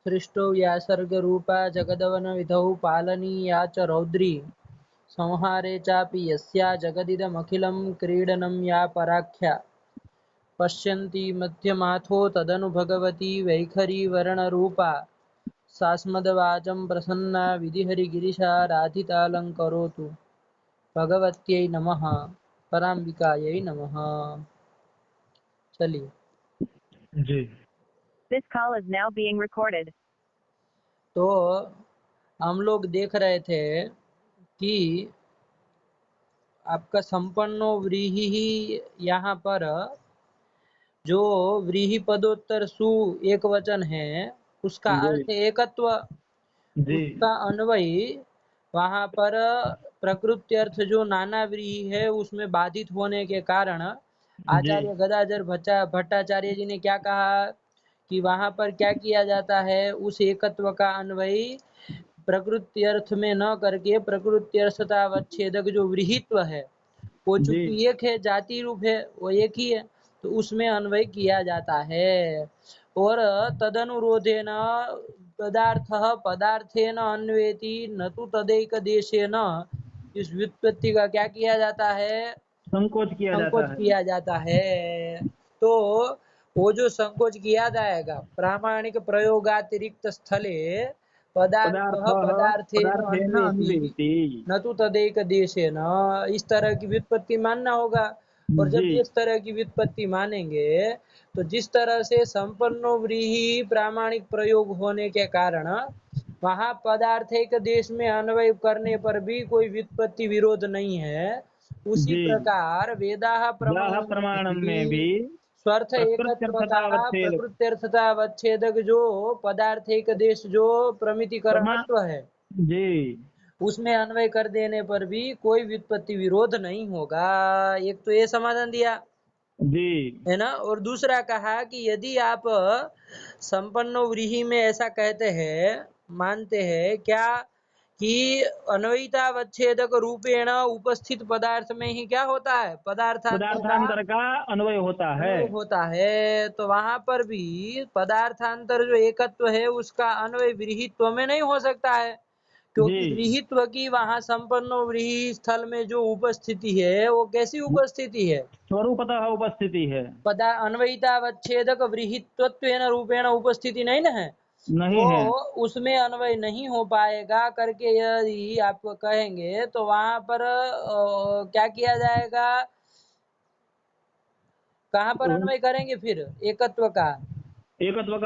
सृष्टौ या सर्गरूपा जगदवनविधौ पालनीया च रौद्री संहारे चापि यस्या जगदिदमखिलं क्रीडनं या पराख्या पश्यन्ति मध्यमाथो तदनु भगवती वैखरी वर्णरूपा सास्मदवाचं प्रसन्ना विधिहरिगिरिशा राधितालङ्करोतु भगवत्यै नमः पराम्बिकायै नमः। चलिए जी। This call is now being recorded. तो हम लोग देख रहे थे कि आपका संपन्नो व्रीहि ही यहाँ पर जो व्रीहि पदोत्तर सु एक वचन है उसका अर्थ एकत्व, उसका अन्वय वहाँ पर प्रकृति अर्थ जो नाना व्रीहि है उसमें बाधित होने के कारण आचार्य गदाधर भट्टाचार्य जी ने क्या कहा कि वहाँ पर क्या किया जाता है, उस एकत्व का अन्वय प्रकृति अर्थ में न करके प्रकृति अर्थतावच्छेदक जो व्रीहित्व है वो चूंकि एक है, जाति रूप है, वो एक ही है, तो उसमें अन्वय किया जाता है। और तदनुरोधेन पदार्थः पदार्थेन अन्वेति न तो तदैक देशेन, इस व्युत्पत्ति का क्या किया जाता है, संकोच किया जाता है। तो वो जो संकोच किया जाएगा प्रामाणिक प्रयोगातिरिक्त स्थले पदार्थः पदार्थेन अन्वेति न तो तदैक देशेन, इस तरह की व्युत्पत्ति मानना होगा। और जब इस तरह की व्युत्पत्ति मानेंगे तो जिस तरह से संपन्नो व्रीहि प्रामाणिक प्रयोग होने के कारण वहाँ पदार्थिक देश में अन्वय करने पर भी कोई व्युत्पत्ति विरोध नहीं है, उसी प्रकार वेदाः प्रमाणम में भी स्वर्थ एकत्वता प्रकृत्यर्थतावच्छेदक जो पदार्थिक देश जो प्रमितिकरणत्व है उसमें अन्वय कर देने पर भी कोई व्युत्पत्ति विरोध नहीं होगा। एक तो ये समाधान दिया है ना। और दूसरा कहा कि यदि आप संपन्नो व्रीहि में ऐसा कहते हैं, मानते हैं क्या कि अन्वयितावच्छेदक रूपेण उपस्थित पदार्थ में ही क्या होता है, पदार्थांतर का अन्वय होता है, तो वहां पर भी पदार्थांतर जो एकत्व है उसका अन्वय व्रीहित्व में नहीं हो सकता है, क्योंकि व्रीहित्व की वहां संपन्नो व्रीहि स्थल में जो उपस्थिति है वो कैसी उपस्थिति है, स्वरूपतः उपस्थिति है, अन्वयितावच्छेदक व्रीहित्वेन रूपेण उपस्थिति नहीं ना है, नहीं तो है, उसमें अन्वय नहीं हो पाएगा करके यदि आप कहेंगे तो वहां पर क्या किया जाएगा, कहाँ पर अन्वय करेंगे फिर एकत्व का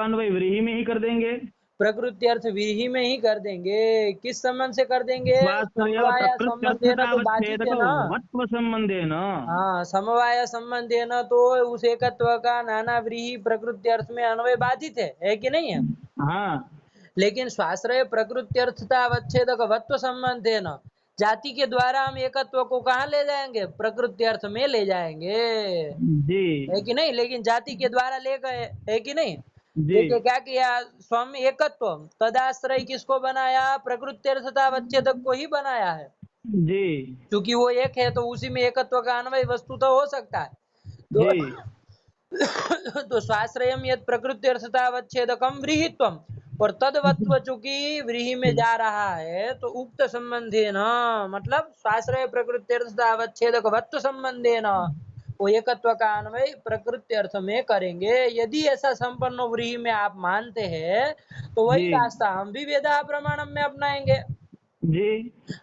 अन्वय व्रीहि में ही कर देंगे, प्रकृति अर्थ व्रीहि में ही कर देंगे। किस संबंध से कर देंगे, समवाय संबंधेन तो बाधित है ना, वत्व संबंधेन, हाँ समवाय संबंधेन तो उस एकत्व का नाना व्रीहि प्रकृति अर्थ में अन्वय बाधित है कि नहीं है। हाँ, लेकिन स्वाश्रय प्रकृति अर्थतावच्छेदक वत्व संबंधेन जाति के द्वारा हम एकत्व को कहाँ ले जाएंगे, प्रकृति अर्थ में ले जाएंगे, है कि नहीं। लेकिन जाति के द्वारा ले गए, है कि नहीं। देखिए क्या किया, स्वयं एकत्व तदाश्रय किसको बनाया, प्रकृति अर्थतावच्छेदक को ही बनाया है क्योंकि वो एक है तो उसी में एकत्व का अन्वय वस्तु तो हो सकता है। तो स्वाश्रयम यद प्रकृति अर्थतावच्छेदकम व्रीहित्वम, और तदवत्व चूंकि व्रीहि में जा रहा है तो उक्त संबंधे न, मतलब स्वाश्रय प्रकृति अर्थतावच्छेदक वत्व संबंधे न वो एकत्व का अन्वय प्रकृति अर्थ में करेंगे। यदि ऐसा संपन्न व्रीहि में आप मानते हैं तो वही रास्ता हम भी वेदा प्रमाणम में अपनाएंगे।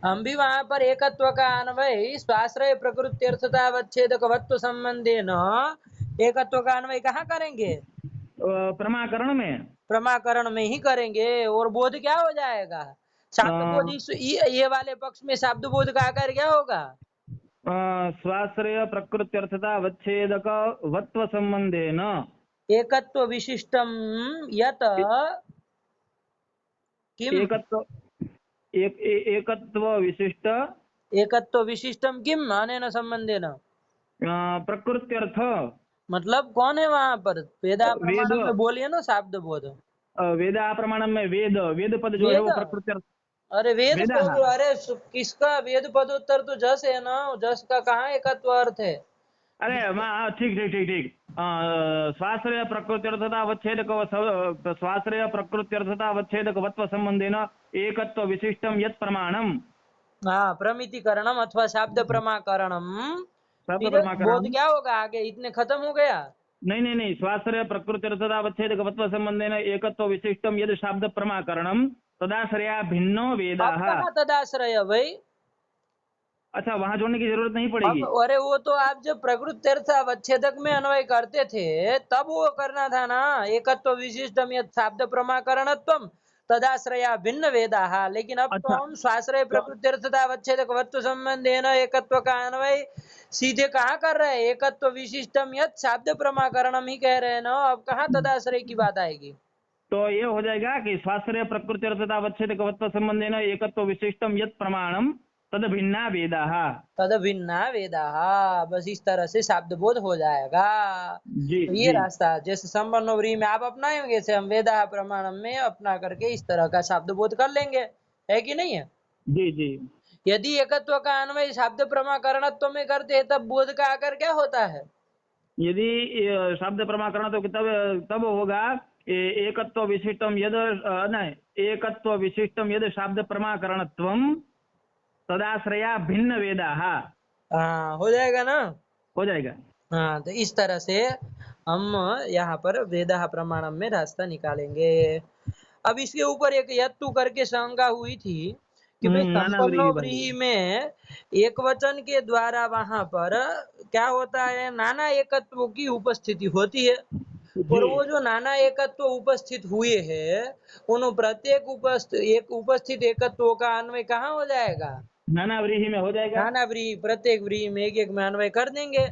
हम भी वहां पर एकत्व का अन्वय स्वाश्रय प्रकृति अर्थतावच्छेदक वत्व संबंधे न एकत्व का अन्वय कहाँ करेंगे, प्रमाकरण में ही करेंगे। और बोध क्या हो जाएगा, शाब्द बोध, ये वाले पक्ष में शाब्द बोध का आकार क्या होगा, स्वाश्रय प्रकृत्यर्थतावच्छेदक वत्व संबंधेन एकत्व विशिष्टम यत किम, एकत्व विशिष्टम किम अनेन संबंधेन प्रकृत्यर्थ, मतलब कौन है वहां पर, वेदा प्रमाणम में बोलिए ना शाब्द बोध, वेदा प्रमाणम में वेद पद जो है वो प्रकृत्यर्थ, अरे वेद पद, अरे किसका वेद पदोत्तर तो जस है ना, जस का कहाँ एकत्व अर्थ है, अरे हाँ, ठीक ठीक ठीक ठीक। स्वाश्रय प्रकृत्यर्थता अवच्छेदक स्वाश्रय प्रकृत्यर्थता अवच्छेदक वत्व संबंधेन एकत्व विशिष्टम यत् प्रमाणम। हाँ, प्रमितिकरणम अथवा शाब्द प्रमाकरणम। शब्द फिर बोध प्रमाकरणम। क्या होगा आगे, इतने खत्म हो गया। नहीं नहीं नहीं, स्वाश्रय प्रकृत्यर्थता अवच्छेदक वत्व संबंधेन एकत्व विशिष्टम यद शाब्द प्रमाकरणम तदाश्रया भिन्नो अब वेदाः। कहाँ तदाश्रय भाई। अच्छा, वहां जोड़ने की जरूरत नहीं अब पड़ेगी। अरे वो तो आप जब प्रकृत्यर्थ अवच्छेदक में अन्वय करते थे तब वो करना था ना, एकत्व विशिष्टम यत् शाब्द प्रमाकरणत्वम तदाश्रया भिन्न वेदाः। लेकिन अब तो अच्छा हम स्वाश्रय तो प्रकृत्यर्थता अवच्छेदक वत्व संबंधेन एकत्व का अन्वय सीधे कहाँ कर रहे हैं, एकत्व विशिष्टम यत् शाब्द प्रमाकरणम ही कह रहे हैं ना। अब कहाँ तदाश्रय की बात आएगी। तो ये हो जाएगा कि स्वाश्रय प्रकृत्यर्थता अवच्छेदक वत्व संबंधेन एकत्व विशिष्टम यत् प्रमाणम तद भिन्ना वेदाः। तद भिन्ना वेदाः, बस इस तरह से शाब्द बोध हो जाएगा। जी तो ये जी रास्ता जैसे संपन्न व्रीहि में आप अपनाएंगे से हम वेदा प्रमाणम में अपना करके इस तरह का शब्द बोध कर लेंगे, है कि नहीं है। जी जी। यदि एकत्व का अन्वय शब्द प्रमाकरणत्व में करते हैं तब बोध का आकर क्या होता है। यदि शब्द प्रमाकरण तो तब होगा एकत्व विशिष्टम यद नहीं, एकत्व विशिष्टम यद शब्द प्रमाकरणत्वम तदाश्रया भिन्न वेदाः। हाँ, हो जाएगा ना। हो जाएगा। हाँ, तो इस तरह से हम यहाँ पर वेदा प्रमाणम में रास्ता निकालेंगे। अब इसके ऊपर एक यत्तु करके शंका हुई थी कि भाई नाना संपन्नो व्रीहि व्रीहि बनेगी। में एक वचन के द्वारा वहां पर क्या होता है, नाना एकत्वों की उपस्थिति होती है। और जी। वो जो नाना एकत्व उपस्थित हुए हैं उन प्रत्येक उपस्थित एकत्वों का अन्वय कहाँ हो जाएगा, नाना व्रीहि में हो जाएगा। नाना व्रीहि, प्रत्येक व्रीहि में एक एक में अन्वय कर देंगे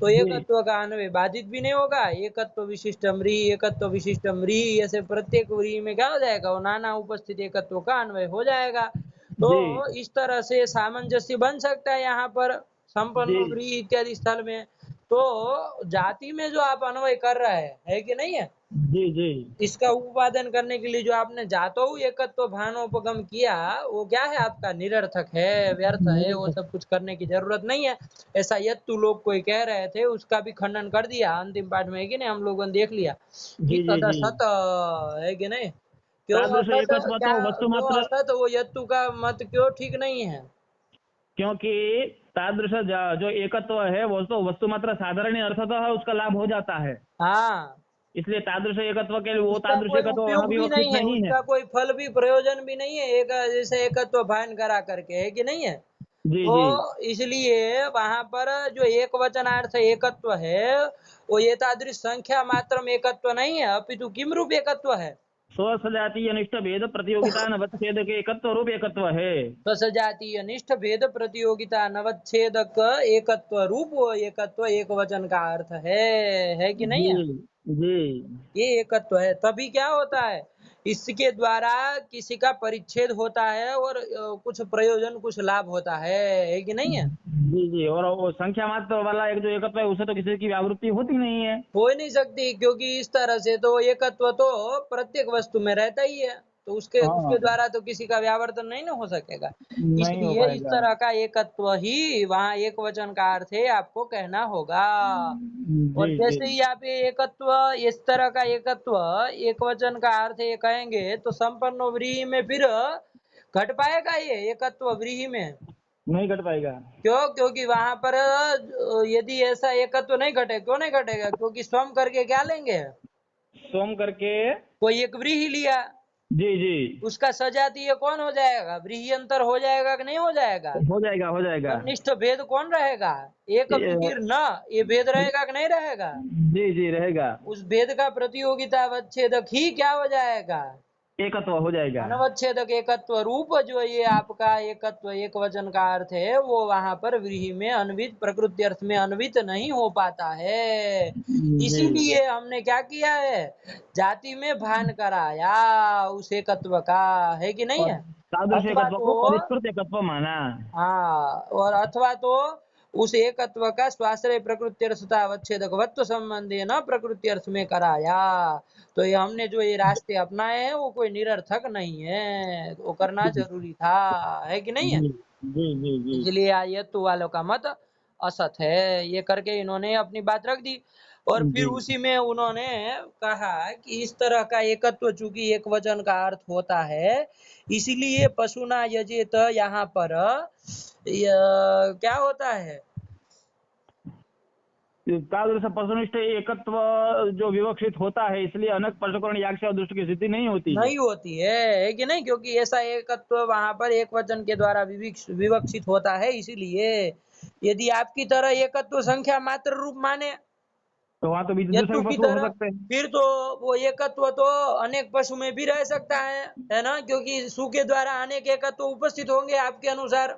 तो जी एकत्व का अन्वय बाधित भी नहीं होगा। एकत्व विशिष्ट व्रीहि, एकत्व विशिष्ट व्रीहि, ऐसे प्रत्येक व्रीहि में क्या हो जाएगा, वो नाना उपस्थित एकत्व का अन्वय हो जाएगा। तो जी इस तरह से सामंजस्य बन सकता है यहाँ पर जी संपन्न व्रीहि इत्यादि स्थल में। तो जाति में जो आप अन्वय कर रहे हैं, है कि नहीं है, जी जी इसका उपादन करने के लिए जो आपने जातो एकत्व भानोपगम किया वो क्या है, आपका निरर्थक है, व्यर्थ है, वो सब कुछ करने की जरूरत नहीं है। ऐसा यत्तु लोग कोई कह रहे थे, उसका भी खंडन कर दिया अंतिम पाठ में, है कि नहीं, हम लोगों ने देख लिया कि जी जी जी। तदसत, है कि नहीं। क्यों तादृश असत, एकत्व क्या तो वस्तु क्यों मात्र, असत, वो यत्तु का मत क्यों ठीक नहीं है। क्योंकि तादृश जो एकत्व है वो तो वस्तु मात्र साधारण अर्थतः उसका लाभ हो जाता है। हाँ, इसलिए तादृश एकत्व के लिए वो उसका तादृश कोई एकत्व वहां उपयोग भी भी उचित नहीं है, नहीं है। उसका कोई फल भी प्रयोजन भी नहीं है, एक जैसे एकत्व भान करा करके, है कि नहीं है। जी तो जी। इसलिए वहां पर जो एक वचनार्थ एकत्व है वो ये तादृश संख्या मात्र में एकत्व नहीं है, अपितु किम रूप एकत्व है, स्वसजातीय अनिष्ट भेद प्रतियोगिता नवच्छेद के एकत्व रूप एकत्व है। स्वसजातीय निष्ठ भेद प्रतियोगिता नवच्छेदक एकत्व रूप वो एकत्व एक वचन का अर्थ है कि नहीं जी है। जी ये एकत्व है, तभी क्या होता है, इसके द्वारा किसी का परिच्छेद होता है और कुछ प्रयोजन कुछ लाभ होता है कि नहीं है। जी जी। और वो संख्या मात्र वाला एक जो एकत्व है उसे तो किसी की आवृत्ति होती नहीं है। हो ही नहीं सकती, क्योंकि इस तरह से तो एकत्व तो प्रत्येक वस्तु में रहता ही है, तो उसके हाँ, उसके द्वारा तो किसी का व्यावर्तन नहीं ना हो सकेगा। नहीं हो इसलिए इस पाएगा। तरह का एकत्व ही वहाँ एक वचन का अर्थ है आपको कहना होगा। जी और जी जैसे ही आप ये एकत्व, इस तरह का एकत्व एक वचन का अर्थ ये कहेंगे तो संपन्न व्रीहि में फिर घट पाएगा ये एकत्व व्रीहि में। नहीं घट पाएगा। क्यों, क्योंकि वहां पर यदि ऐसा एकत्व नहीं घटे, क्यों नहीं घटेगा, क्योंकि स्वम करके क्या लेंगे, सोम करके। कोई एक व्रीहि लिया, जी जी। उसका सजातीय कौन हो जाएगा, व्रीहि अंतर हो जाएगा कि नहीं हो जाएगा। हो जाएगा हो जाएगा। अनिष्ट भेद कौन रहेगा, एक ये- वीर न, ये भेद रहेगा कि नहीं रहेगा। जी जी रहेगा। उस भेद का प्रतियोगिता अवच्छेदक ही क्या हो जाएगा, एकत्व हो जाएगा। अनवच्छेदक एकत्व रूप जो ये आपका एकत्व एक वचन का अर्थ है वो वहां पर व्रीहि में अन्वित, प्रकृति अर्थ में अन्वित नहीं हो पाता है। जी। इसीलिए हमने क्या किया है, जाति में भान कराया उस एकत्व का, है कि नहीं और है। तादृश अथवा एकत्व को तो, परिष्कृत एकत्व माना। हाँ, और अथवा तो उस एकत्व का स्वाश्रय प्रकृत्यर्थता अवच्छेदकवत्व संबंधी न प्रकृति अर्थ में कराया। तो ये हमने जो ये रास्ते अपनाए हैं वो कोई निरर्थक नहीं है, वो करना जरूरी था, है कि नहीं है। जी जी जी जी। इसलिए यत्तु वालों का मत असत है, ये करके इन्होंने अपनी बात रख दी। और फिर जी उसी में उन्होंने कहा कि इस तरह का एकत्व चूंकि एक वचन का अर्थ होता है, इसीलिए पशुना यजेत यहाँ पर क्या होता है, तादृश पशुनिष्ठ एकत्व जो विवक्षित होता है, इसलिए अनक प्रकरण याग से अदृष्ट की सिद्धि नहीं होती है। नहीं होती है कि नहीं, क्योंकि ऐसा एकत्व वहां पर एक वचन के द्वारा विवक्षित होता है। इसीलिए यदि आपकी तरह एकत्व संख्या मात्र रूप माने तो वहां तो बीच दूसरे यत्तु भी की पशु हो तरह, सकते हैं। फिर तो वो एकत्व तो अनेक पशु में भी रह सकता है ना, क्योंकि सु के द्वारा अनेक एकत्व उपस्थित होंगे आपके अनुसार।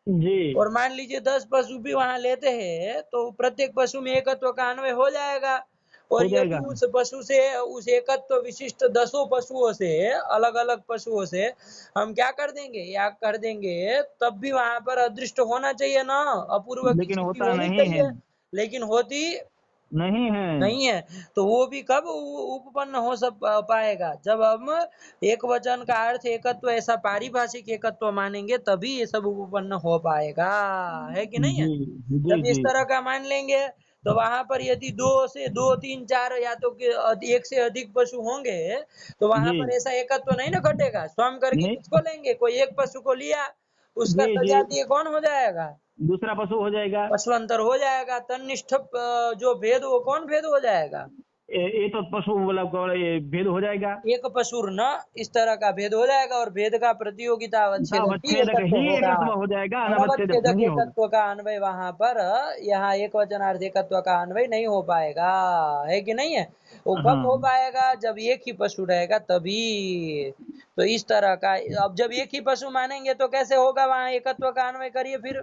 जी और मान लीजिए 10 पशु भी वहां लेते हैं तो प्रत्येक पशु में एकत्व का अन्वय हो जाएगा। और हो यदि जाएगा। उस पशु से, उस एकत्व विशिष्ट 10 पशुओं से, अलग अलग पशुओं से हम क्या कर देंगे, या कर देंगे, तब भी वहां पर अदृष्ट होना चाहिए ना, अपूर्व की लेकिन स्थिति होता होनी नहीं है। चाहिए, लेकिन होती नहीं है। नहीं है। तो वो भी कब उपपन्न हो सब पाएगा, जब हम एक वचन का अर्थ एकत्व ऐसा पारिभाषिक एकत्व मानेंगे, तभी ये सब उपपन्न हो पाएगा, है कि नहीं है। जी जी जब इस जी तरह का मान लेंगे तो वहां पर यदि 2 से 2, 3, 4 या तो एक से अधिक पशु होंगे, तो वहां जी पर ऐसा एकत्व नहीं ना घटेगा। स्वयं करके नहीं। किसको लेंगे, कोई एक पशु को लिया, उसका जी जी सजातीय कौन हो जाएगा, दूसरा पशु हो जाएगा। पशुअंतर हो जाएगा। तन्निष्ठ जो भेद, वो कौन भेद हो जाएगा, ये तो पशु मतलब ये भेद हो जाएगा। एक पशुर न, इस तरह का भेद हो जाएगा। और भेद का प्रतियोगिता अवच्छेदक ही अवच्छेदक एकत्व ही होगा। एकत्व हो जाएगा, अनवच्छेदक अनवच्छेदक नहीं होगा। एकत्व का अन्वय वहां पर, यहाँ एक वचनार्थ एकत्व का अन्वय नहीं हो पाएगा, है कि नहीं है। वो कब हो हाँ पाएगा, जब एक ही पशु रहेगा तभी। तो इस तरह का, अब जब एक ही पशु मानेंगे तो कैसे होगा, वहां एकत्व का अन्वय करिए फिर।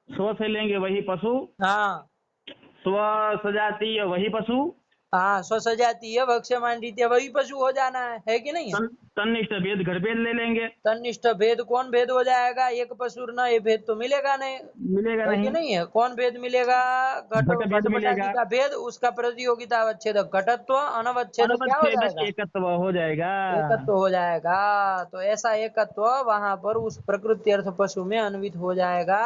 स्व से लेंगे वही पशु, हाँ स्व सजातीय वही पशु, हाँ, स्वसजातीय भक्ष्यमान रीत्या वही पशु हो जाना है कि नहीं है। तन्निष्ठ भेद घर भेद ले लेंगे। तन्निष्ठ भेद कौन भेद हो जाएगा, एक पशुर न, ये भेद तो मिलेगा नहीं, मिलेगा है कि नहीं। नहीं है। कौन भेद मिलेगा, घट घट भेद घटपटादि मिलेगा। का भेद, उसका प्रतियोगिता अवच्छेद घटत्व, अनवच्छेद क्या हो अनवच्छेदक जाएगा, एकत्व हो जाएगा। एकत्व हो जाएगा। तो ऐसा एकत्व वहां पर उस प्रकृति अर्थ पशु में अन्वित हो जाएगा।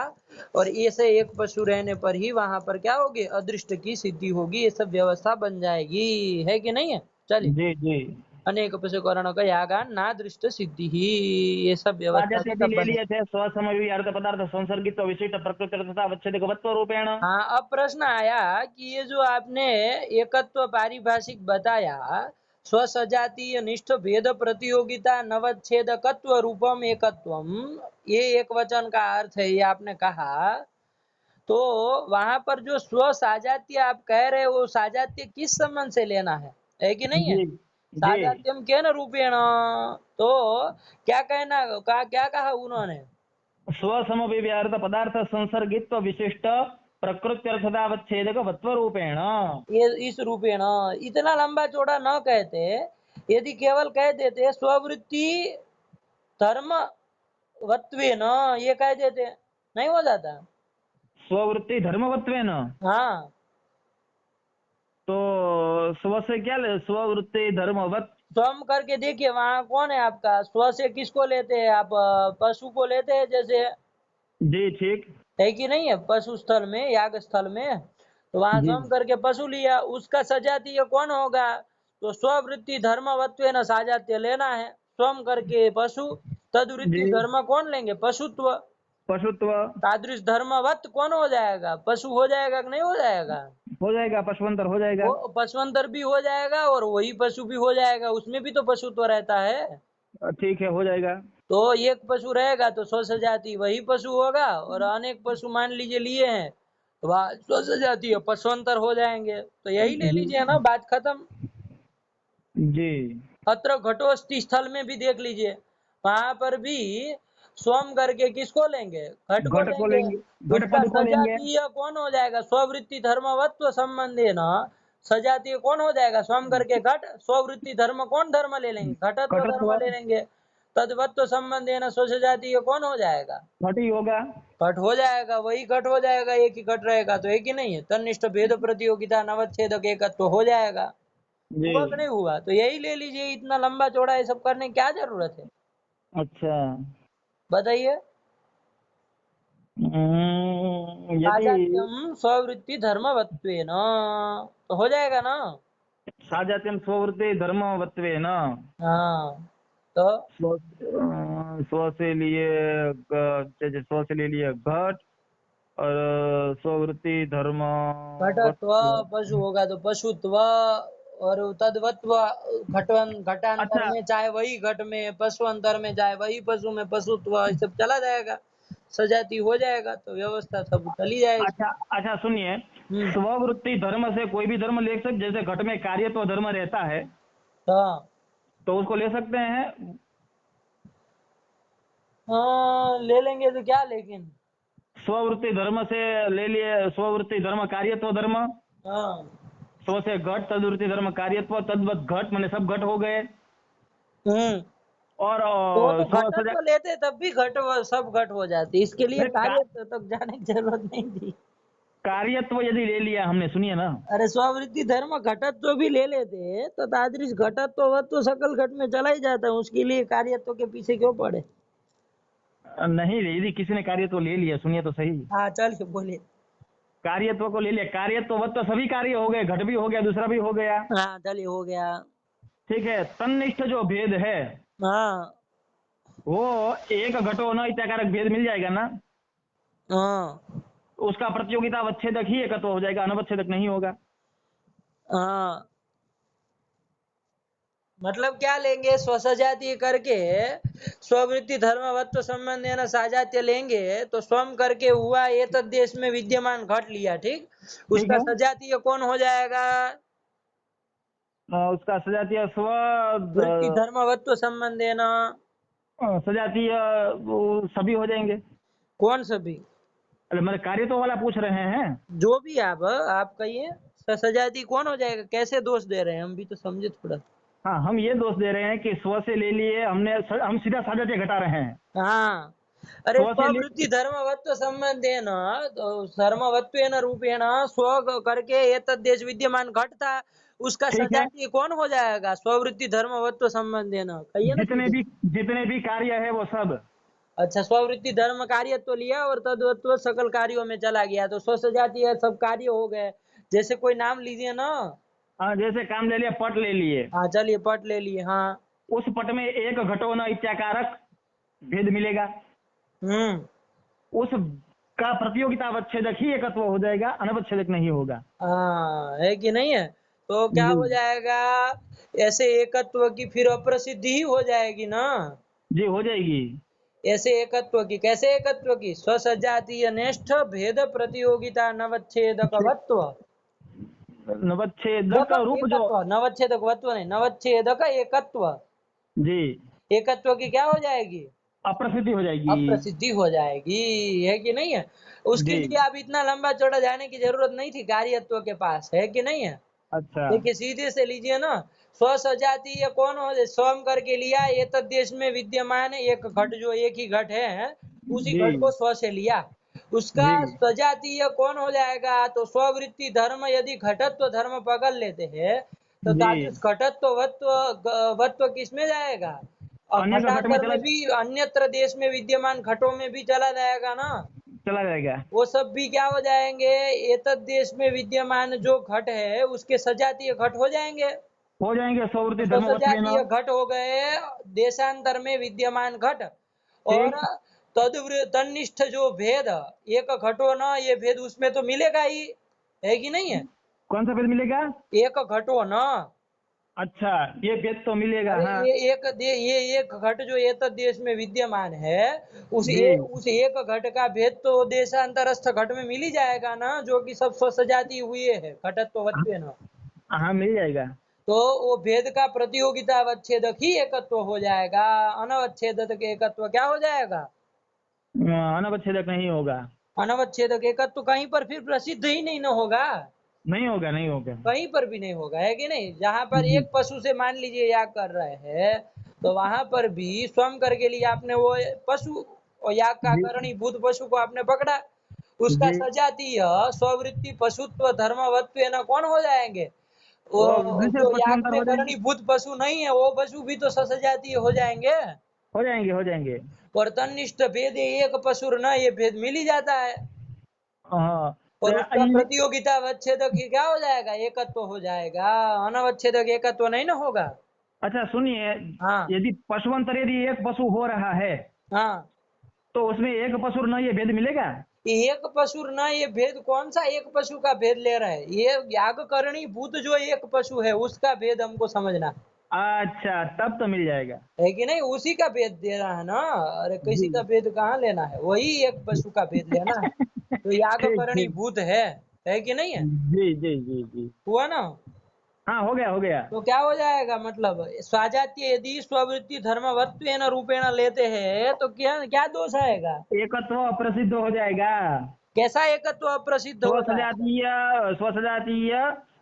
और ऐसे एक पशु रहने पर ही वहां पर क्या होगी, अदृष्ट की सिद्धि होगी, ये सब व्यवस्था बन जाएगी, है कि नहीं है। चलिए, जी जी अनेक पशुकरण का यागान ना दृष्ट सिद्धि ही, ये सब व्यवस्था राजस्य भी सब ले बने। लिए थे, स्वसमवी अर्थ पदार्थ संसर्गित विशिष्ट प्रकृति तथा अवच्छेदकवत्व रूपेण। हाँ, अब प्रश्न आया कि ये जो आपने एकत्व पारिभाषिक बताया, स्वसजातीय निष्ठ भेद प्रतियोगिता नवच्छेदकत्व रूपम एकत्वम, ये एक वचन का अर्थ है, ये आपने कहा। तो वहां पर जो स्व साजात्य आप कह रहे हो, वो साजात्य किस संबंध से लेना है कि नहीं है। जी जी साजात्यम के न रूपेण, तो क्या कहना क्या कहा उन्होंने, स्वसमवी अर्थ पदार्थ संसर्गित्व विशिष्ट प्रकृत्यर्थतावच्छेदकवत्व रूपेण। ये इस रूपेण, इतना लंबा चौड़ा न कहते, यदि केवल कह देते स्ववृत्ति धर्म वत्वेन, ये कह देते, नहीं हो जाता। स्ववृत्ति धर्मवत्वेन, हाँ, तो स्व से क्या ले, स्ववृत्ति धर्मवत। स्वयं करके देखिए, वहां कौन है आपका, स्व से किसको लेते हैं आप, पशु को लेते हैं जैसे, जी ठीक। है कि नहीं है। पशु स्थल में, याग स्थल में, तो वहां जी स्वयं करके पशु लिया, उसका सजातीय कौन होगा, तो स्ववृत्ति धर्मवत्व न साजात्य लेना है, स्वयं करके पशु, तदवृत्ति जी धर्म कौन लेंगे, पशुत्व। पशुत्व तादृश धर्मवत कौन हो जाएगा, पशु हो जाएगा कि नहीं हो जाएगा, हो जाएगा, पशुअंतर हो जाएगा। वो पशुअंतर भी हो जाएगा और वही पशु भी हो जाएगा, उसमें भी तो पशुत्व रहता है। ठीक है, हो जाएगा। तो एक पशु रहेगा तो स्वसजाति वही पशु होगा, और अनेक पशु मान लीजिए लिए हैं तो वह स्वसजाति पशुअंतर हो जाएंगे, तो यही ले जी लीजिए ना, बात खत्म। जी अत्र घटोस्थि स्थल में भी देख लीजिए, वहां पर भी स्वम करके किसको लेंगे, घट को घट को लेंगे। लेंगे, उसका घटपद को लेंगे। सजातीय कौन हो जाएगा, स्ववृत्ति धर्मवत्व संबंधे न, सजातीय कौन हो जाएगा, स्वम करके घट, स्ववृत्ति धर्म कौन धर्म ले लेंगे, घटत्व धर्म घटत्व ले लेंगे। तद्वत्व संबंधे न स्वसजातीय कौन हो जाएगा, घट ही होगा। घट हो जाएगा, वही घट हो जाएगा, एक ही घट रहेगा तो एक ही नहीं है। तन्निष्ठ भेद प्रतियोगिता नवच्छेदक एकत्व हो जाएगा। जी हुआ कि नहीं हुआ, तो यही ले लीजिए, इतना लंबा चौड़ा ये सब करने की क्या जरूरत है, अच्छा। बताइए। यदि साजात्यम स्ववृत्ति धर्मवत्वेन, तो हो जाएगा ना। साजात्यम स्ववृत्ति धर्मवत्वेन, हाँ तो स्व से लिए जैसे स्व से ले लिए घट, और स्ववृत्ति धर्म घटत्व, पशु होगा तो पशुत्व, और तद्वत्व घटांतर अच्छा में चाहे वही घट में, पशुअंतर में चाहे वही पशु में पशुत्व, ये सब चला जाएगा, सजाती हो जाएगा, तो व्यवस्था सब चली जाएगी। अच्छा अच्छा सुनिए, हम्म। स्ववृत्ति धर्म से कोई भी धर्म ले सकते, जैसे घट में कार्यत्व धर्म रहता है हाँ तो उसको ले सकते हैं। हाँ, ले लेंगे तो क्या, लेकिन स्ववृत्ति धर्म से ले लिए, स्ववृत्ति धर्म कार्यत्व धर्म, हाँ। स्व से घट, तद्वृत्ति धर्म कार्यत्व, तद्वत घट, मैंने सब घट हो गए। हम्म। और तो स्व सजा घटत्व लेते तब भी सब घट हो जाती, इसके लिए अरे कार्य तक जाने की जरूरत नहीं थी। कार्यत्व यदि ले लिया हमने, सुनिए ना, अरे स्ववृत्ति धर्म घटत्व भी ले लेते तो तादृश घटत्व तो सकल घट में चला ही जाता है, उसके लिए कार्यत्व के पीछे क्यों पड़े। नहीं यदि किसी ने कार्यत्व ले लिया, सुनिए तो सही, हाँ चल बोले। कार्यत्व को ले लिया, कार्यत्व तो सभी कार्य हो गए, घट भी हो गया, दूसरा भी हो गया, हाँ चलिए, हो गया। ठीक है। तन्निष्ठ जो भेद है हाँ वो एक घटो न इत्याकारक भेद मिल जाएगा ना, हाँ उसका प्रतियोगिता अवच्छेदक ही एकत्व हो जाएगा, अनवच्छेदक नहीं होगा। हाँ, मतलब क्या लेंगे, स्वसजातीय करके स्ववृत्ति धर्मवत्व संबंध है ना, साजात्य लेंगे तो स्वम करके हुआ ये देश में विद्यमान घट लिया, ठीक, ठीक उसका है, सजातीय कौन हो जाएगा, उसका सजातीय स्व वृत्ति धर्मवत्व संबंध है ना। सजातीय वो सभी हो जाएंगे। कौन सभी, अरे मेरे कार्यत्व वाला पूछ रहे हैं। जो भी आप कहिए, सजाती कौन हो जाएगा, कैसे दोष दे रहे हैं, हम भी तो समझे थोड़ा। हाँ, हम ये दोष दे रहे हैं कि स्व से ले लिए हमने, हम सीधा साजातीय घटा रहे हैं। हाँ, अरे स्व से ले, स्ववृत्ति धर्मवत्व संबंधेन, तो धर्मवत्वेन रूपेण स्व करके एतद् देश विद्यमान घट था, उसका ठीक है, सजातीय कौन हो जाएगा, स्ववृत्ति धर्मवत्व संबंधेन, कहिए ना सीधे। जितने भी कार्य है वो सब। अच्छा, स्ववृत्ति धर्म कार्य तो लिया और तद्वत्व सकल कार्यों में चला गया, तो स्व सजातीय सब कार्य हो गए। जैसे कोई नाम लीजिए ना। हाँ, जैसे काम ले लिया, पट ले लिए, हाँ चलिए, पट ले लिए। हाँ। उस पट में एक घटो न इत्याकारक भेद मिलेगा, उस का प्रतियोगिता अवच्छेदक ही एकत्व हो जाएगा, अनवच्छेदक नहीं होगा। हाँ, है कि नहीं है, तो क्या जी हो जाएगा, ऐसे एकत्व की फिर अप्रसिद्धि ही हो जाएगी ना। जी, हो जाएगी। ऐसे एकत्व की, कैसे एकत्व की, स्वसजातीय निष्ठ भेद प्रतियोगिता नवच्छेदकवत्व, नवच्छेदक रूप जो, एकत्व, नवच्छेदकवत्व नहीं, नवच्छेदक एकत्व, जी, एकत्व की क्या हो जाएगी, अप्रसिद्धि हो जाएगी। अप्रसिद्धि हो जाएगी, है कि नहीं है। उसके जी, लिए आप इतना लंबा चौड़ा जाने की जरूरत नहीं थी कार्यत्व के पास, है कि नहीं है। अच्छा, देखिए सीधे से लीजिए ना, स्व सजातीय कौन हो, स्वयं करके लिया, ये देश में विद्यमान एक घट, जो एक ही घट है, उसी जी घट को स्व से लिया, उसका जी सजातीय कौन हो जाएगा, तो स्ववृत्ति धर्म यदि घटत्व धर्म पकड़ लेते हैं तो जी, तादृश घटत्व वत्व किस में जाएगा, और अन्य का घट में घटांतर में भी अन्यत्र देश में विद्यमान घटों में भी चला जाएगा ना, चला जाएगा। वो सब भी क्या हो जाएंगे, एतद देश में विद्यमान जो घट है उसके सजातीय घट हो जाएंगे, हो जाएंगे, स्ववृत्ति तो धर्म सजातीय घट हो गए देशांतर में विद्यमान घट, और ठीक। तन्निष्ठ जो भेद, एक घटो न, ये भेद उसमें तो मिलेगा ही, है कि नहीं है, कौन सा भेद मिलेगा? एक घटो न, अच्छा, ये भेद तो मिलेगा। अरे हाँ ये एक घट जो एतद देश में विद्यमान है, जी, उस एक घट का भेद तो देशांतरस्थ घट में मिल ही जाएगा ना, जो कि सब स्वसजाती हुए है घटत्व न, हाँ मिल जाएगा। तो वो भेद का प्रतियोगिता अवच्छेदक ही एकत्व हो जाएगा, अनवच्छेदक एकत्व क्या हो जाएगा, अनवच्छेदक नहीं होगा। अनवच्छेदक एकत्व कहीं पर फिर प्रसिद्ध ही नहीं न होगा, नहीं होगा, नहीं होगा। कहीं पर भी नहीं होगा, है कि नहीं। जहां पर जी एक पशु से मान लीजिए याग कर रहे हैं, तो वहां पर भी स्वयं करके लिए आपने वो पशु और याग का जी करणीभूत पशु को आपने पकड़ा, उसका जी, सजातीय स्ववृत्ति पशुत्व धर्मवत्व न कौन हो जाएंगे, वो और विशेष जो याग पक्षांतर में हो जाएगी। करणीभूत पशु नहीं है वो पशु भी तो सजातीय हो जाएंगे। हो जाएंगे, हो जाएंगे। और तन्निष्ठ भेद एक पशुर न, ये भेद मिल ही जाता है। हाँ और उसका प्रतियोगिता अवच्छेदक ही क्या हो जाएगा, एकत्व हो जाएगा, अनवच्छेदक एकत्व नहीं ना होगा। अच्छा सुनिए, हाँ यदि पशुअंतर यदि एक पशु हो रहा है हाँ, तो उसमें एक पशु न ये भेद मिलेगा? एक पशु न, ये भेद कौन सा एक पशु का भेद ले रहा है, ये याग करणी भूत जो एक पशु है उसका भेद हमको समझना अच्छा, तब तो मिल जाएगा। है कि नहीं, उसी का भेद दे रहा है ना। अरे किसी जी का भेद कहाँ लेना है, वही एक पशु का भेद लेना है। तो याग ठीक करणी ठीक। भूत है कि नहीं है, जी जी जी जी। हुआ ना। हाँ हो गया, हो गया। तो क्या हो जाएगा, मतलब स्वाजात्य यदि स्ववृत्ति धर्मवत्वेन रूपेण लेते हैं तो क्या क्या दोष आएगा, एकत्व अप्रसिद्ध हो जाएगा। कैसा एकत्व अप्रसिद्ध होता है, स्वसजातीय, स्वसजातीय,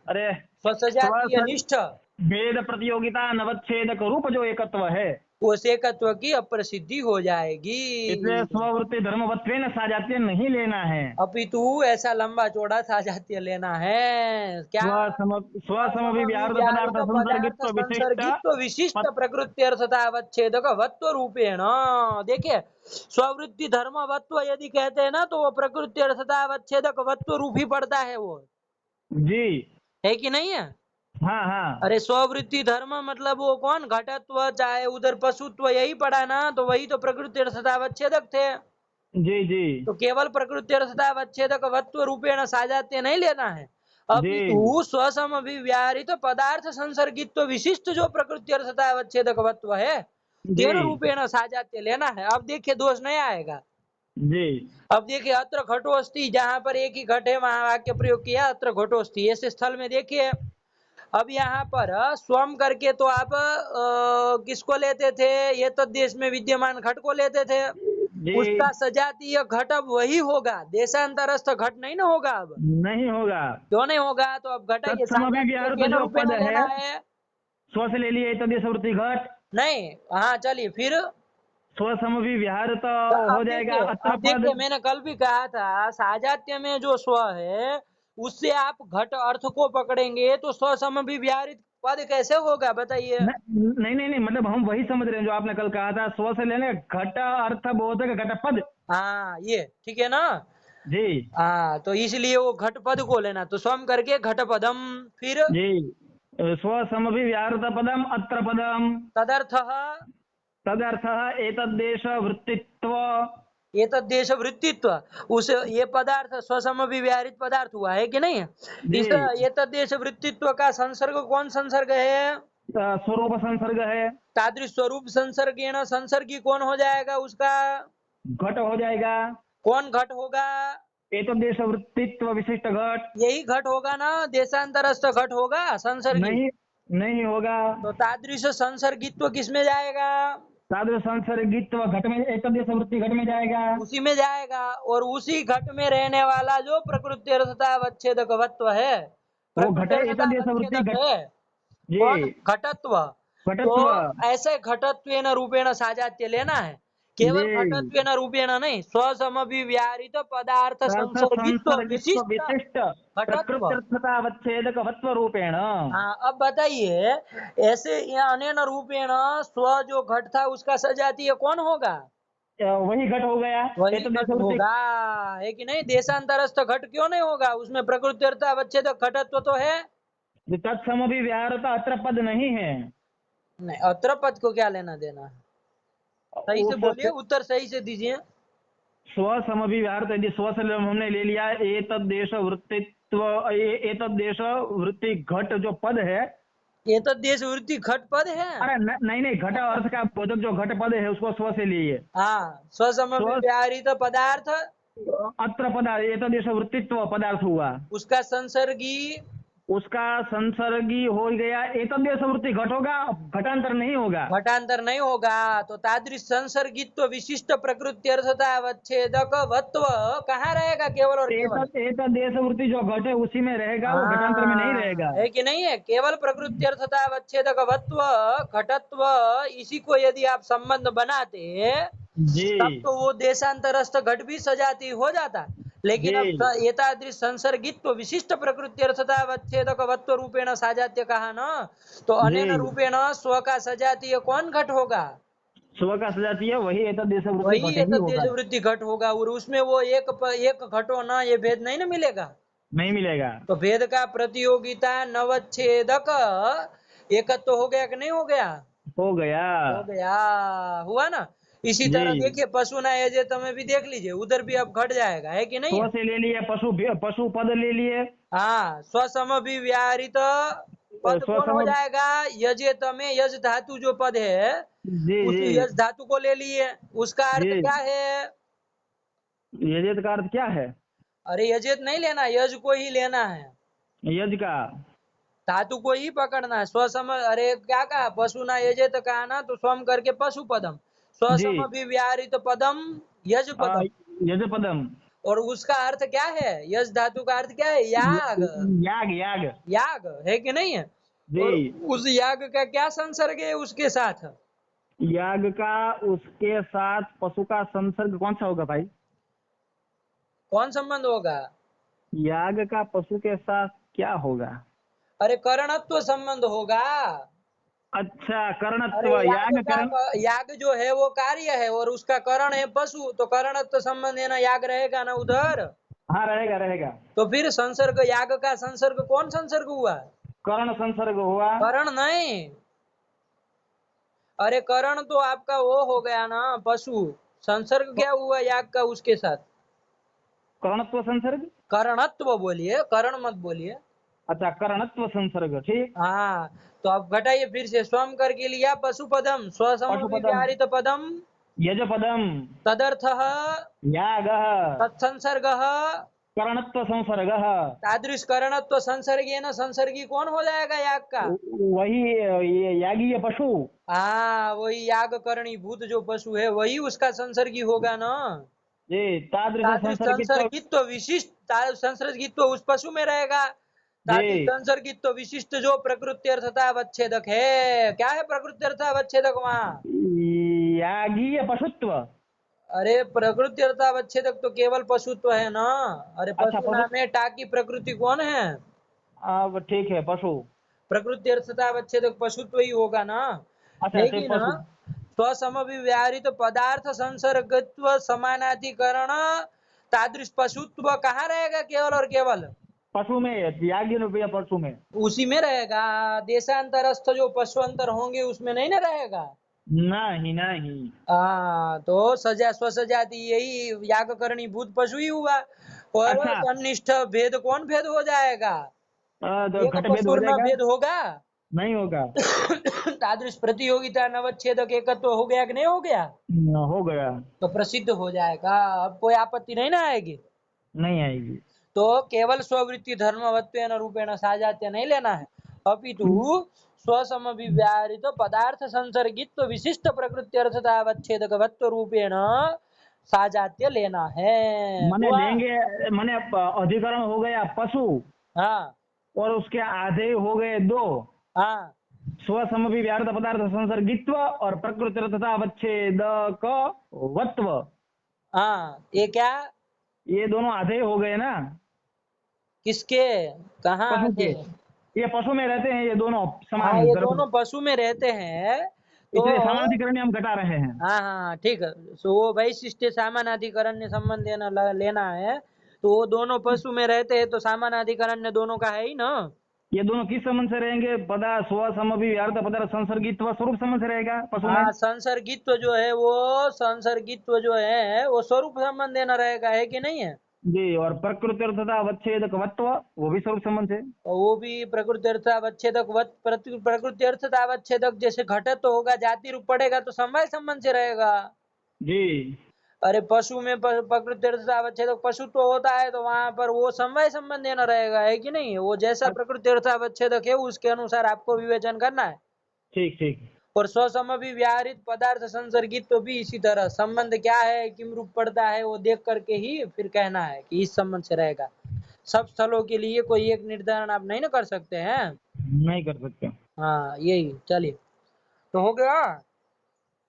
अरे स्वसजातीय स्व निष्ठ, भेद प्रतियोगिता नवच्छेदक रूप जो एकत्व है, उस एकत्व की अप्रसिद्धि हो जाएगी। इसलिए स्ववृत्ति धर्मवत्वेन साजात्य नहीं लेना है। अपितु ऐसा लंबा चौड़ा साजात्य लेना है, क्या, स्वसमविव्याहृत समविव्याहृत पदार्थ पदार्थ संसर्गित्व विशिष्ट संसर्गित्व विशिष्ट पद- प्रकृत्यर्थता अवच्छेदक वत्व रूपेण। देखिए, स्ववृत्ति धर्मवत्व यदि कहते हैं ना तो वो प्रकृत्यर्थता अवच्छेदक वत्व रूप ही पड़ता है वो, जी है कि नहीं है। हाँ हाँ। अरे स्ववृत्ति धर्म मतलब वो कौन, घटत्व चाहे उधर पशुत्व यही पड़ा ना, तो वही तो प्रकृत्यर्थता अवच्छेदक थे। जी जी तो केवल प्रकृत्यर्थता अवच्छेदक वत्व रूपेण साजात्य नहीं लेना है, जी अपितु स्वसम विव्याहृत पदार्थ संसर्गित्व विशिष्ट जो प्रकृत्यर्थता अवच्छेदक वत्व है जी तेन रूपेण साजात्य लेना है। अब देखिए दोष नहीं आएगा। जी अब देखिए अत्र घटोस्ति, जहां पर एक ही घट है वहां वाक्य प्रयोग किया अत्र घटोस्ति, ऐसे स्थल में देखिए। अब यहाँ पर स्वम करके तो आप किसको लेते थे, ये तो देश में विद्यमान घट को लेते थे, जी। उसका सजातीय घट अब वही होगा, देशांतरस्थ घट नहीं ना होगा। अब नहीं होगा। क्यों नहीं होगा, तो अब घट ये साजातीय तत्समविव्याहृत केन जो रूपेण पद है, लेना है। स्व से ले लिए तदेश वृत्ति घट, नहीं, हाँ चलिए फिर। स्वसमविव्याहृत तो हो जाएगा अत्र अब पद। देखिए मैंने कल भी कहा था साजात्य में जो स्व है उससे आप घट अर्थ को पकड़ेंगे तो स्व समविव्याहृत पद कैसे होगा बताइए। नहीं नहीं नहीं, मतलब हम वही समझ रहे हैं जो आपने कल कहा था, स्व से लेने घट अर्थ बोधक घट पद। हाँ ये ठीक है ना। जी हाँ तो इसलिए वो घट पद को लेना, तो स्वम करके घट पदम, फिर जी। स्वसमविव्याहृत पदम अत्र पदम, तदर्थ, तदर्थः एतद्देश वृत्तित्व। एतद्देश वृत्तित्व, उस ये पदार्थ स्वसम विव्याहृत पदार्थ हुआ है कि नहीं। जी इस एतद्देश वृत्तित्व का संसर्ग कौन संसर्ग है, स्वरूप संसर्ग है, तादृश स्वरूप संसर्गेण, संसर्गी कौन हो जाएगा उसका, घट हो जाएगा। कौन घट होगा, एतद्देश वृत्तित्व विशिष्ट घट। यही घट होगा ना, देशांतरस्थ घट होगा संसर्गी। नहीं, नहीं होगा। तो तादृश संसर्गित्व किस में जाएगा, सादृश संसर्गित्व घट में, एतद्देश वृत्ति घट में जाएगा। उसी में जाएगा। और उसी घट में रहने वाला जो प्रकृत्यर्थता अवच्छेदक वत्व है, वो घट है प्रकृत्यर्थता एतद्देश वृत्ति अवच्छेदक घट। है, जी कौन, घटत्व। तो घटत्व। ऐसे घटत्वेन रूपेण साजात्य लेना है, केवल जी घटत्वेन रूपेण नहीं, स्वसमविव्याहृत पदार्थ अर्थ संसर्गित्व संसर्गित्व विशिष्ट विशिष्ट घटत्व। प्रकृत्यर्थतावच्छेदक वत्व रूपेण। हाँ अब बताइए, ऐसे यहाँ अनेन रूपेण स्व जो घट था उसका सजातीय कौन होगा, वही घट हो गया। वही एतद्देश घट वृत्ति। होगा, है कि नहीं। देशांतरस्थ घट क्यों नहीं होगा, उसमें प्रकृत्यर्थ अवच्छेदक घटत्व तो है। तत्समविव्याहृत अत्र पद नहीं है। नहीं, अत्र पद को क्या लेना देना है, सही से बोलिए, उस उत्तर सही से दीजिए। स्वसमविव्याहृत यदि स्व से हमने ले लिया, एतद्देश वृत्तित्व, एतद्देश वृत्ति घट जो पद है। ये तो देश वृत्ति घट पद है। अरे नहीं नहीं, घट अर्थ का बोधक जो घट पद है उसको स्व से लिए। हाँ, स्वसम स्व व्यवहारित पदार्थ, अत्र पदार्थ एतद्देश वृत्तित्व पदार्थ हुआ, उसका संसर्गी, उसका संसर्गी हो गया। एतद्देश वृत्ति घट होगा, घटांतर नहीं होगा। घटांतर नहीं होगा। तो तादृश संसर्गित्व विशिष्ट प्रकृत्यर्थता अवच्छेदक वत्व कहाँ रहेगा, केवल और केवल। एतद्देश वृत्ति जो घट है उसी में रहेगा, वो घटांतर में नहीं रहेगा। है कि नहीं है, केवल प्रकृत्यर्थता अवच्छेदक वत्व घटत्व, इसी को यदि आप संबंध बनाते जी तब तो वो देशांतरस्थ घट भी सजाती हो जाता। लेकिन अब जी एतादृश संसर्गित्व विशिष्ट प्रकृत्यर्थता अवच्छेदक वत्व रूपेण साजात्य कहा ना, तो जी। अनेन रूपेण स्व का सजातीय कौन घट होगा, स्व का सजातीय वही एतद्देश वृत्ति वही घट ही एतद्देश होगा, वृत्ति घट होगा, और उसमें वो एक घटो न, ये भेद नहीं ना मिलेगा। नहीं मिलेगा। तो भेद का प्रतियोगिता नवच्छेदक एकत्व तो हो गया कि नहीं हो गया? हो गया। हो गया, हुआ ना। इसी तरह जी, देखिए पशु ना यजेत में भी देख लीजिए, उधर भी अब घट जाएगा, है कि नहीं स्व है? से ले लिए, पशु पद ले लिए, हाँ, स्वसम भी व्याहृत पद स्व कौन हो सम, जाएगा? यजेत में यज धातु जो पद है, जी उस जी यज धातु को ले लिए। उसका अर्थ जी, क्या है? यजेत का अर्थ क्या है? अरे यजेत नहीं लेना, यज को ही लेना है, यज का, धातु को ही पकड़ना है। स्वसम, अरे क्या कहा, पशु ना यजेत कहा ना, तो स्वम करके पशु पदम, जी, स्वसम भी व्याहृत पदम यज आ, पदम। यज पदम, और उसका अर्थ क्या है? यज धातु का अर्थ क्या है? याग। याग याग, याग है कि नहीं है? जी, और उस याग का क्या संसर्ग है उसके साथ? याग का उसके साथ पशु का संसर्ग कौन सा होगा भाई? कौन संबंध होगा? याग का पशु के साथ क्या होगा? अरे करणत्व संबंध होगा। अच्छा, अरे करणत्व, याग करण, याग जो है वो कार्य है, और उसका करण है पशु, तो करणत्व संबंध है ना, याग रहेगा ना उधर। हाँ रहेगा रहेगा। तो फिर संसर्ग, याग का संसर्ग कौन संसर्ग हुआ? कर्ण संसर्ग हुआ। करण नहीं। अरे करण तो आपका वो हो गया ना, पशु। संसर्ग क्या हुआ याग का उसके साथ? करणत्व संसर्ग, करणत्व बोलिए, करण मत बोलिए। अच्छा करणत्व संसर्ग, ठीक। हाँ, तो अब घटाइए फिर से, स्वम करके लिया पशु पदम, पशुपदम, स्वसमव्याहृत पदम, यजपदम, तदर्थ याग, तत्संसर्ग, करणत्व संसर्ग, तादृश करणत्व संसर्गी ना, संसर्गी कौन हो जाएगा याग का? वही ये यागीय पशु। हाँ, वही याग करणी भूत जो पशु है वही उसका संसर्गी होगा ना। जी, तादृश तादृश संसर्गित्व, संसर्गित्व विशिष्ट, तादृश संसर्गित्व उस पशु में रहेगा। तादृश जी, संसर्गित्व विशिष्ट जो प्रकृति अर्थता अवच्छेदक है, क्या है प्रकृति अर्थता अवच्छेदक वहाँ? यागीय पशुत्व। अरे प्रकृति अर्थता अवच्छेदक तो केवल पशुत्व है ना। अरे अच्छा पशु पशु, नाम है, टा की प्रकृति कौन है? अब ठीक है पशु, प्रकृति अर्थता अवच्छेदक पशुत्व ही होगा ना। अच्छा ठीक लेकिन पशु, स्वसमव्यवहारित पदार्थ संसर्गत्व समानाधिकरण तादृश पशुत्व कहाँ रहेगा केवल और केवल? पशु में, यागी रुपया पशु में, उसी में रहेगा। देशांतरस्थ जो पशुअंतर होंगे उसमें नहीं ना रहेगा। नहीं नहीं, तो सजा स्वसजाति यही याग करणी भूत पशु ही हुआ। और अच्छा, तन्निष्ठ भेद कौन भेद हो जाएगा? तो एक घट भेद हो पशुर जाएगा, भेद होगा। नहीं होगा। तादृश प्रतियोगिता नवच्छेदक एकत्व हो गया कि नहीं हो गया? हो गया, तो प्रसिद्ध हो जाएगा, अब कोई आपत्ति नहीं ना आएगी। नहीं आएगी। तो केवल स्ववृत्ति धर्मवत्वेन रूपेण साजात्य नहीं लेना है, अपितु स्वसमभिव्याहृत पदार्थ संसर्गित्व विशिष्ट प्रकृति अर्थतावच्छेदकवत्व रूपेण साजात्य लेना है। मने हुआ? लेंगे, मने अधिकरण हो गया पशु, हाँ और उसके आधे हो गए दो, हाँ स्व समभिव्याहृत पदार्थ संसर्गित्व और प्रकृति तथा अवच्छेदक वत्व, हाँ, ये क्या? ये दोनों आधे हो गए ना, किसके? कहाँ पशु आते के। हैं? ये पशु में रहते हैं ये दोनों हाँ, समान ये गर्भ, दोनों पशु में रहते हैं। तो इसलिए समानाधिकरण हम घटा रहे हैं। हाँ हाँ ठीक है। सो वो वैशिष्ट सामानाधिकरण संबंध लेना है। तो वो दोनों पशु में रहते हैं, तो सामानाधिकरण दोनों का है ही ना। ये दोनों किस संबंध से रहेंगे? पदा स्व समभिव्याहृत पदार्थ संसर्गित्व स्वरूप संबंध से रहेगा पशु में। हाँ, संसर्गित्व जो है वो, संसर्गित्व जो है वो स्वरूप संबंध देना रहेगा, है कि नहीं है? जी, और प्रकृति तथा अवच्छेदक वत्व, वो भी स्वरूप संबंध से। और वो भी प्रकृति अर्थावच्छेदक प्रकृति अर्थावच्छेदक जैसे घटत तो होगा, जाति रूप पड़ेगा तो समवाय संबंध से रहेगा। जी, अरे पशु में प्रकृति अर्थावच्छेदक पशु तो होता है, तो वहां पर वो समवाय संबंध देना रहेगा, है कि नहीं? वो जैसा प्रकृति अर्थावच्छेदक है उसके अनुसार आपको विवेचन करना है। ठीक ठीक, और स्वसमभिव्याहृत पदार्थ संसर्गित तो भी इसी तरह संबंध क्या है, किम रूप पड़ता है, वो देख करके ही फिर कहना है कि इस संबंध से रहेगा। सब स्थलों के लिए कोई एक निर्धारण आप नहीं ना कर सकते हैं। नहीं कर सकते। हाँ यही, चलिए, तो हो गया।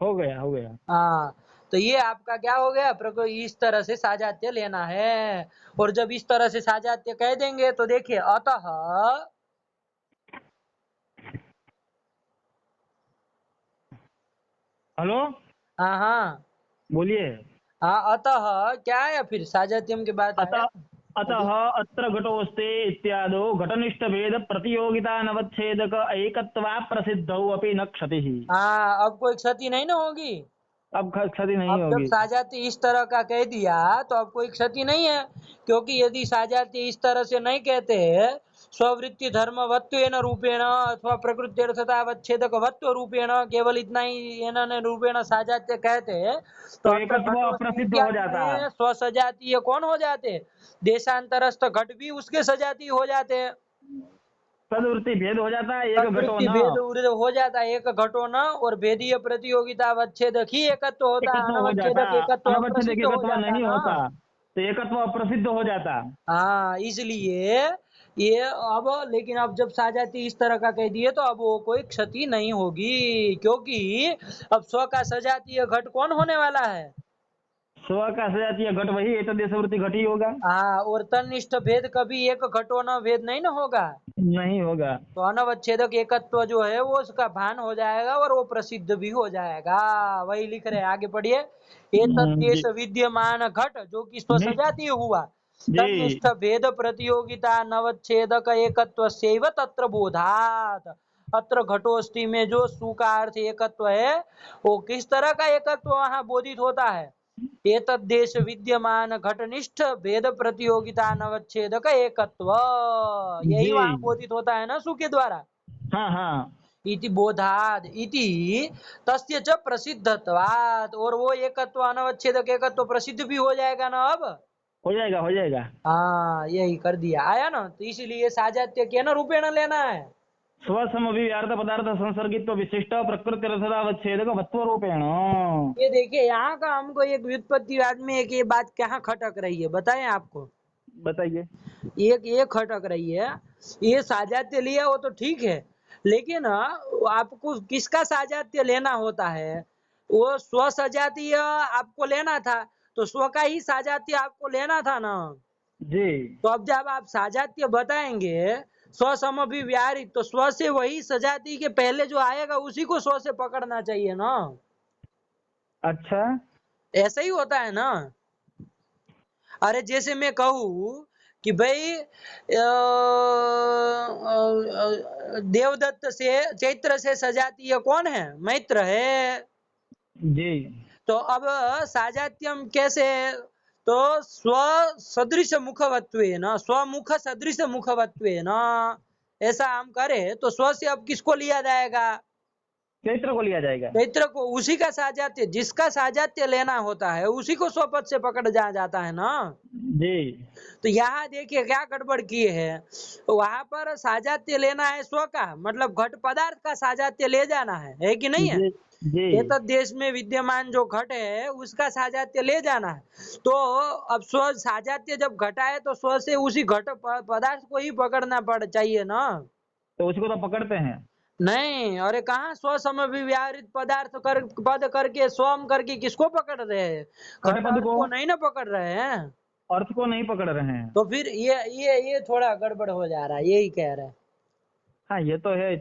हो गया हो गया। हाँ, तो ये आपका क्या हो गया, इस तरह से साजात्य लेना है। और जब इस तरह से साजात्य कह देंगे तो देखिए, अतः हेलो, हाँ हाँ बोलिए। हाँ। अतः क्या है फिर साजात्यम के बाद आया अतः अतः अत्र घटोस्ते इत्यादो घटनिष्ठ भेद प्रतियोगिता नवच्छेदक एकत्वा प्रसिद्धौ अपि न क्षतिः। हाँ, अब कोई क्षति नहीं ना होगी। अब क्षति नहीं अब जब होगी। साजाती इस तरह का कह दिया तो अब कोई क्षति नहीं है, क्योंकि यदि साजाती इस तरह से नहीं कहते स्ववृत्ति धर्मवत्वेन रूपेण अथवा प्रकृति अर्थतावच्छेदक वत्व रूपेण, केवल इतना ही इन्होंने रूपेण साजात्य कहते तो तो अत्र एकत्व घटोस्ति अप्रसिद्ध हो इत्यादि जाता। में स्वसजातीय कौन हो जाते, देशांतरस्थ घट भी उसके सजातीय हो जाते हैं। तदवृत्ति भेद हो जाता है, एक घटो तद्वृत्ति न। भेद उर्द हो जाता है, एक घटो न, और भेदीय प्रतियोगिता अवच्छेदक ही एकत्व होता है, एकत्व हो जाता, अनवच्छेदक एकत्व अनवच्छेदक अप्रसिद्ध हो एकत्व जाता नहीं ना। होता, तो एकत्व अप्रसिद्ध हो जाता। हाँ, इसलिए ये अब, लेकिन अब जब साजाती इस तरह का कह दिए तो अब वो कोई क्षति नहीं होगी, क्योंकि अब स्व का सजातीय घट कौन होने वाला है। स्व का सजातीय घट वही एक देशवृत्ति घट ही होगा। हाँ, और तनिष्ठ भेद कभी एक घटो न भेद नहीं ना होगा, नहीं होगा। तो अनवच्छेदक एकत्व जो है वो उसका भान हो जाएगा और वो प्रसिद्ध भी हो जाएगा। वही लिख रहे हैं, आगे पढ़िए। एतद् देश जी विद्यमान घट जो कि निश्च स्वसजातीय हुआ, जी तन्निष्ठ भेद प्रतियोगिता नवच्छेदक एकत्वस्यैव तत्र बोधात्। अत्र घटोष्टि में जो सु का अर्थ एकत्व है, वो किस तरह का एकत्व वहां बोधित होता है। एतद् देश विद्यमान घटनिष्ठ भेद प्रतियोगिता नवच्छेदक एकत्व, यही जी। वहां बोधित होता है ना सु के द्वारा। हाँ हाँ। इति बोधाद इति तस्य च प्रसिद्धत्वात्, और वो एकत्व अनवच्छेदक एकत्व प्रसिद्ध भी हो जाएगा ना अब। हो जाएगा हो जाएगा। हाँ, यही कर दिया, आया ना, तो इसलिए साजात्य के न रूपेण लेना है। स्वसमभिव्यार्थ पदार्थ संसर्गित्व विशिष्ट प्रकृति रसदावच्छेदक वत्व रूपेण। ये देखिए यहाँ का हमको एक व्युत्पत्तिवाद में एक ये बात कहाँ खटक रही है, बताएं आपको। बताइए। एक ये खटक रही है, ये साजात्य लिया वो तो ठीक है, लेकिन आपको किसका साजात्य लेना होता है, वो स्व सजातीय आपको लेना था, तो स्व का ही साजात्य आपको लेना था ना। जी तो अब जब आप साजात्य बताएंगे स्व समभिव्याहृत, तो स्व से वही सजाती के पहले जो आएगा उसी को स्व से पकड़ना चाहिए ना। अच्छा। ऐसा ही होता है ना। अरे जैसे मैं कहूँ कि भाई देवदत्त से चैत्र से सजातीय कौन है, मैत्र है। जी तो अब साजात्यम कैसे, तो स्व सदृश मुखवत्वेन, स्वमुख सदृश मुखवत्वेन, ऐसा हम करें तो स्व से अब किसको लिया जाएगा, चैत्र को लिया जाएगा। चैत्र को। उसी का साजात्य, जिसका साजात्य लेना होता है उसी को स्वपद से पकड़ जाता है ना। जी तो यहाँ देखिए क्या गड़बड़ किए हैं, वहां पर साजात्य लेना है स्व का, मतलब घट पदार्थ का साजात्य ले जाना है कि नहीं है। जी जी एतद् देश में विद्यमान जो घट है उसका साजात्य ले जाना है। तो अब स्व साजात्य जब घटा है तो स्व से उसी घट पदार्थ को ही पकड़ना पड़ चाहिए ना। तो उसको तो पकड़ते हैं। नहीं, अरे कहाँ स्व समव्यवहारित पदार्थ कर पद करके स्वम करके किसको पकड़ रहे हैं, घट घटपद अर्थ को, को नहीं ना पकड़ रहे हैं। अर्थ को नहीं पकड़ रहे हैं। तो फिर ये थोड़ा गड़बड़ हो जा रहा है, यही कह रहे हैं। हाँ ये तो है,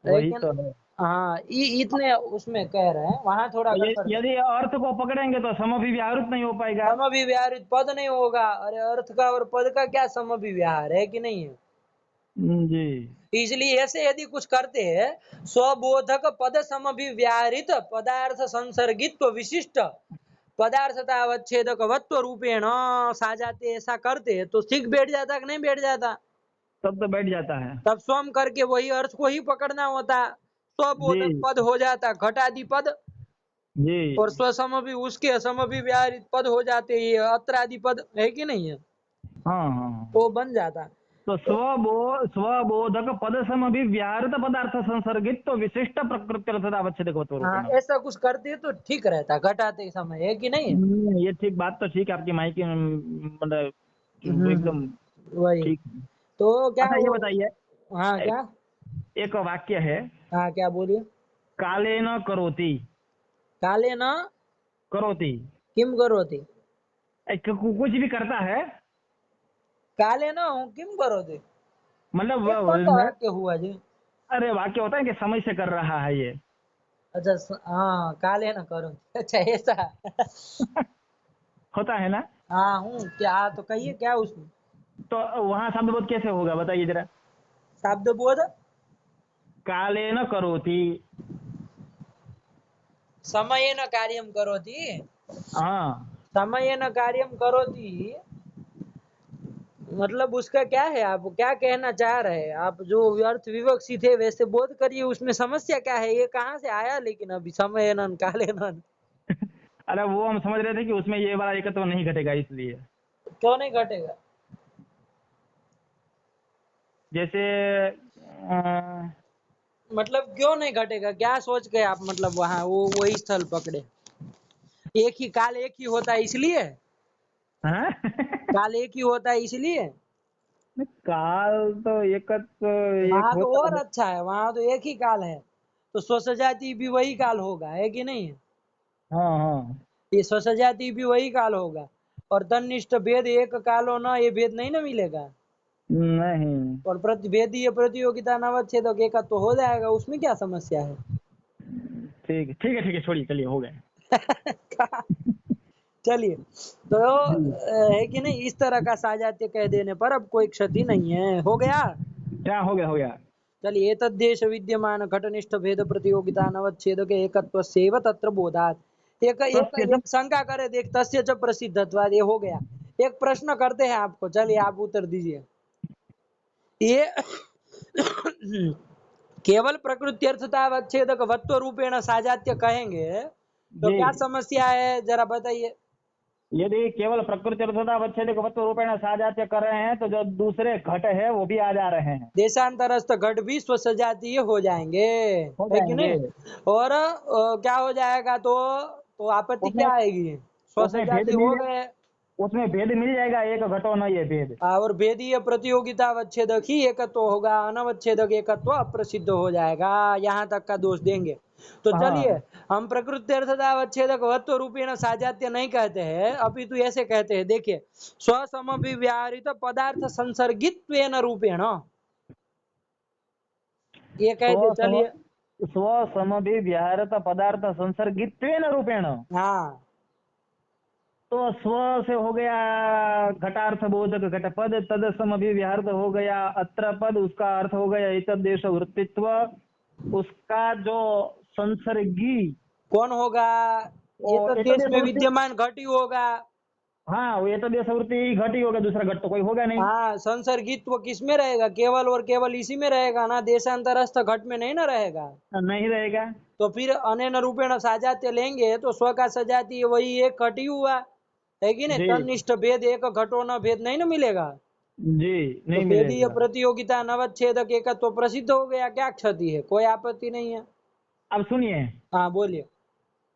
वही लेकिन तो है। हाँ, इतने उसमें कह रहे हैं, वहां थोड़ा तो गड़बड़ है। यदि अर्थ को पकड़ेंगे तो समभिव्याहृत नहीं हो पाएगा। समभिव्याहृत पद नहीं होगा, अरे अर्थ का और पद का क्या समभिव्याहार है कि नहीं है। जी इसलिए ऐसे यदि कुछ करते हैं, स्वबोधक पद समभिव्याहृत पदार्थ संसर्गित्व विशिष्ट पदार्थतावच्छेदक वत्व रूपेण साजाते, ऐसा करते तो ठीक बैठ जाता कि नहीं बैठ जाता। तब तो बैठ जाता है। तब स्वम करके वही अर्थ को ही पकड़ना होता, जी स्वबोधक पद हो जाता घटादि पद, जी और स्वसम भी उसके समभिव्याहृत पद हो जाते ये अत्रादि पद, है कि नहीं है, हाँ हाँ। तो बन जाता। तो स्वबोधक पद समभिव्याहृत पदार्थ संसर्गित तो विशिष्ट प्रकृति अवच्छेदक वत्व हाँ, रूपेण। ऐसा कुछ करते तो ठीक रहता घटाते समय, है कि नहीं है। ये ठीक, बात तो ठीक है आपकी माई की, मतलब एकदम वही ठीक। तो क्या अच्छा ये वो। बताइए, हाँ क्या। एक वाक्य है, हाँ क्या बोलिए। कालेन करोति। काले न करोति किम करोति, कुछ भी करता है, काले न किम करोति, मतलब ये कौन सा वाक्य हुआ जी। अरे वाक्य होता है कि समय से कर रहा है ये। अच्छा हाँ, काले न करो। अच्छा ऐसा। होता है ना। हाँ हूँ क्या, तो कहिए क्या उसमें। तो वहां शब्दबोध कैसे होगा बताइए जरा। शब्द बोध कालेन करोति। समय न कार्यम करोति। हाँ। समय न कार्यम करोति, मतलब उसका क्या है, आप क्या कहना चाह रहे हैं, आप जो व्यर्थ विवक्षित है वैसे बोध करिए, उसमें समस्या क्या है, ये कहाँ से आया, लेकिन अभी समय नन काले नन। अरे वो हम समझ रहे थे कि उसमें ये वाला एकत्व नहीं घटेगा इसलिए। क्यों नहीं घटेगा। जैसे मतलब क्यों नहीं घटेगा, क्या सोच के आप मतलब वहाँ वो वही स्थल पकड़े। एक ही काल एक ही होता है इसलिए, हाँ? काल एक ही होता है इसलिए। काल तो एकत्व एक वहां तो होता और है। अच्छा है, वहां तो एक ही काल है, तो स्वसजाति भी वही काल होगा, है कि नहीं। हाँ हाँ। ये स्वसजाति भी वही काल होगा, और तन्निष्ठ भेद एक काल होना, ये भेद नहीं ना मिलेगा। नहीं। और प्रतिभेदीय प्रतियोगिता नवच्छेदक एकत्व तो हो जाएगा, उसमें क्या समस्या है। ठीक है ठीक है ठीक है, छोड़िए चलिए हो गए। चलिए, तो जी। है कि नहीं, इस तरह का साजात्य कह देने पर अब कोई क्षति नहीं है, हो गया। क्या हो गया हो गया। चलिए, एतद्देश विद्यमान घटनिष्ठ भेद प्रतियोगिता नवच्छेदक एकत्वस्यैव तत्र बोधात्। एक एक तस्य एक शंका करे देख, तस्य च प्रसिद्धत्वात्, ये हो गया। एक प्रश्न करते हैं आपको, चलिए आप उत्तर दीजिए। ये केवल प्रकृत्यर्थतावच्छेदक वत्व रूपेण साजात्य कहेंगे तो जी। क्या समस्या है, जरा बताइए। यदि केवल प्रकृति अवच्छेद रूपेण साजात्य कर रहे हैं तो जो दूसरे घट है वो भी आ जा रहे हैं। देशांतरस्थ घट भी स्वसजातीय हो जाएंगे, हो है कि जाएंगे। नहीं। और क्या हो जाएगा, तो आपत्ति उसमें क्या आएगी, उसमें भेद स्वसजातीय हो मिल गए। उसमें भेद मिल जाएगा, एक घटो न ये भेद। और भेदीय प्रतियोगिता अवच्छेदक ही एकत्व होगा, अनवच्छेदक एकत्व अप्रसिद्ध हो जाएगा, यहाँ तक का दोष देंगे। तो चलिए, हाँ। हम प्रकृत्यर्थता अवच्छेदक वत्व रूपेण साजात्य नहीं कहते हैं, अपितु ऐसे कहते हैं, देखिए, स्वसमभिव्याहृत पदार्थ संसर्गित्वेन रूपेण, ये कह दे स्व चलिए। स्व समभि व्याहरत पदार्थ संसर्गित्वेन रूपेण। हाँ तो स्व से हो गया घटार्थ बोधक घटपद, तद समभि व्याहृत हो गया अत्र पद, उसका अर्थ हो गया एतद्देश वृत्तित्व। उसका जो संसर्गी कौन होगा, ये तो और देश एतद्देश में वृत्ति। विद्यमान घट ही होगा। हाँ वो एतद्देश वृत्ति घट ही होगा, दूसरा घट तो कोई होगा नहीं। हाँ, संसर्गित्व किस में रहेगा, केवल और केवल इसी में रहेगा ना, देशांतरस्थ घट में नहीं ना रहेगा। नहीं रहेगा। तो फिर अनेन रूपेण साजात्य लेंगे तो स्व का सजातीय वही एक घट ही हुआ, है कि नहीं। जी तनिष्ठ भेद एक घटो न भेद नहीं ना मिलेगा। जी तो नहीं भेदीय मिलेगा। प्रतियोगिता नवच्छेदक एकत्व प्रसिद्ध हो गया, क्या क्षति है, कोई आपत्ति नहीं है। अब सुनिए, हाँ बोलिए।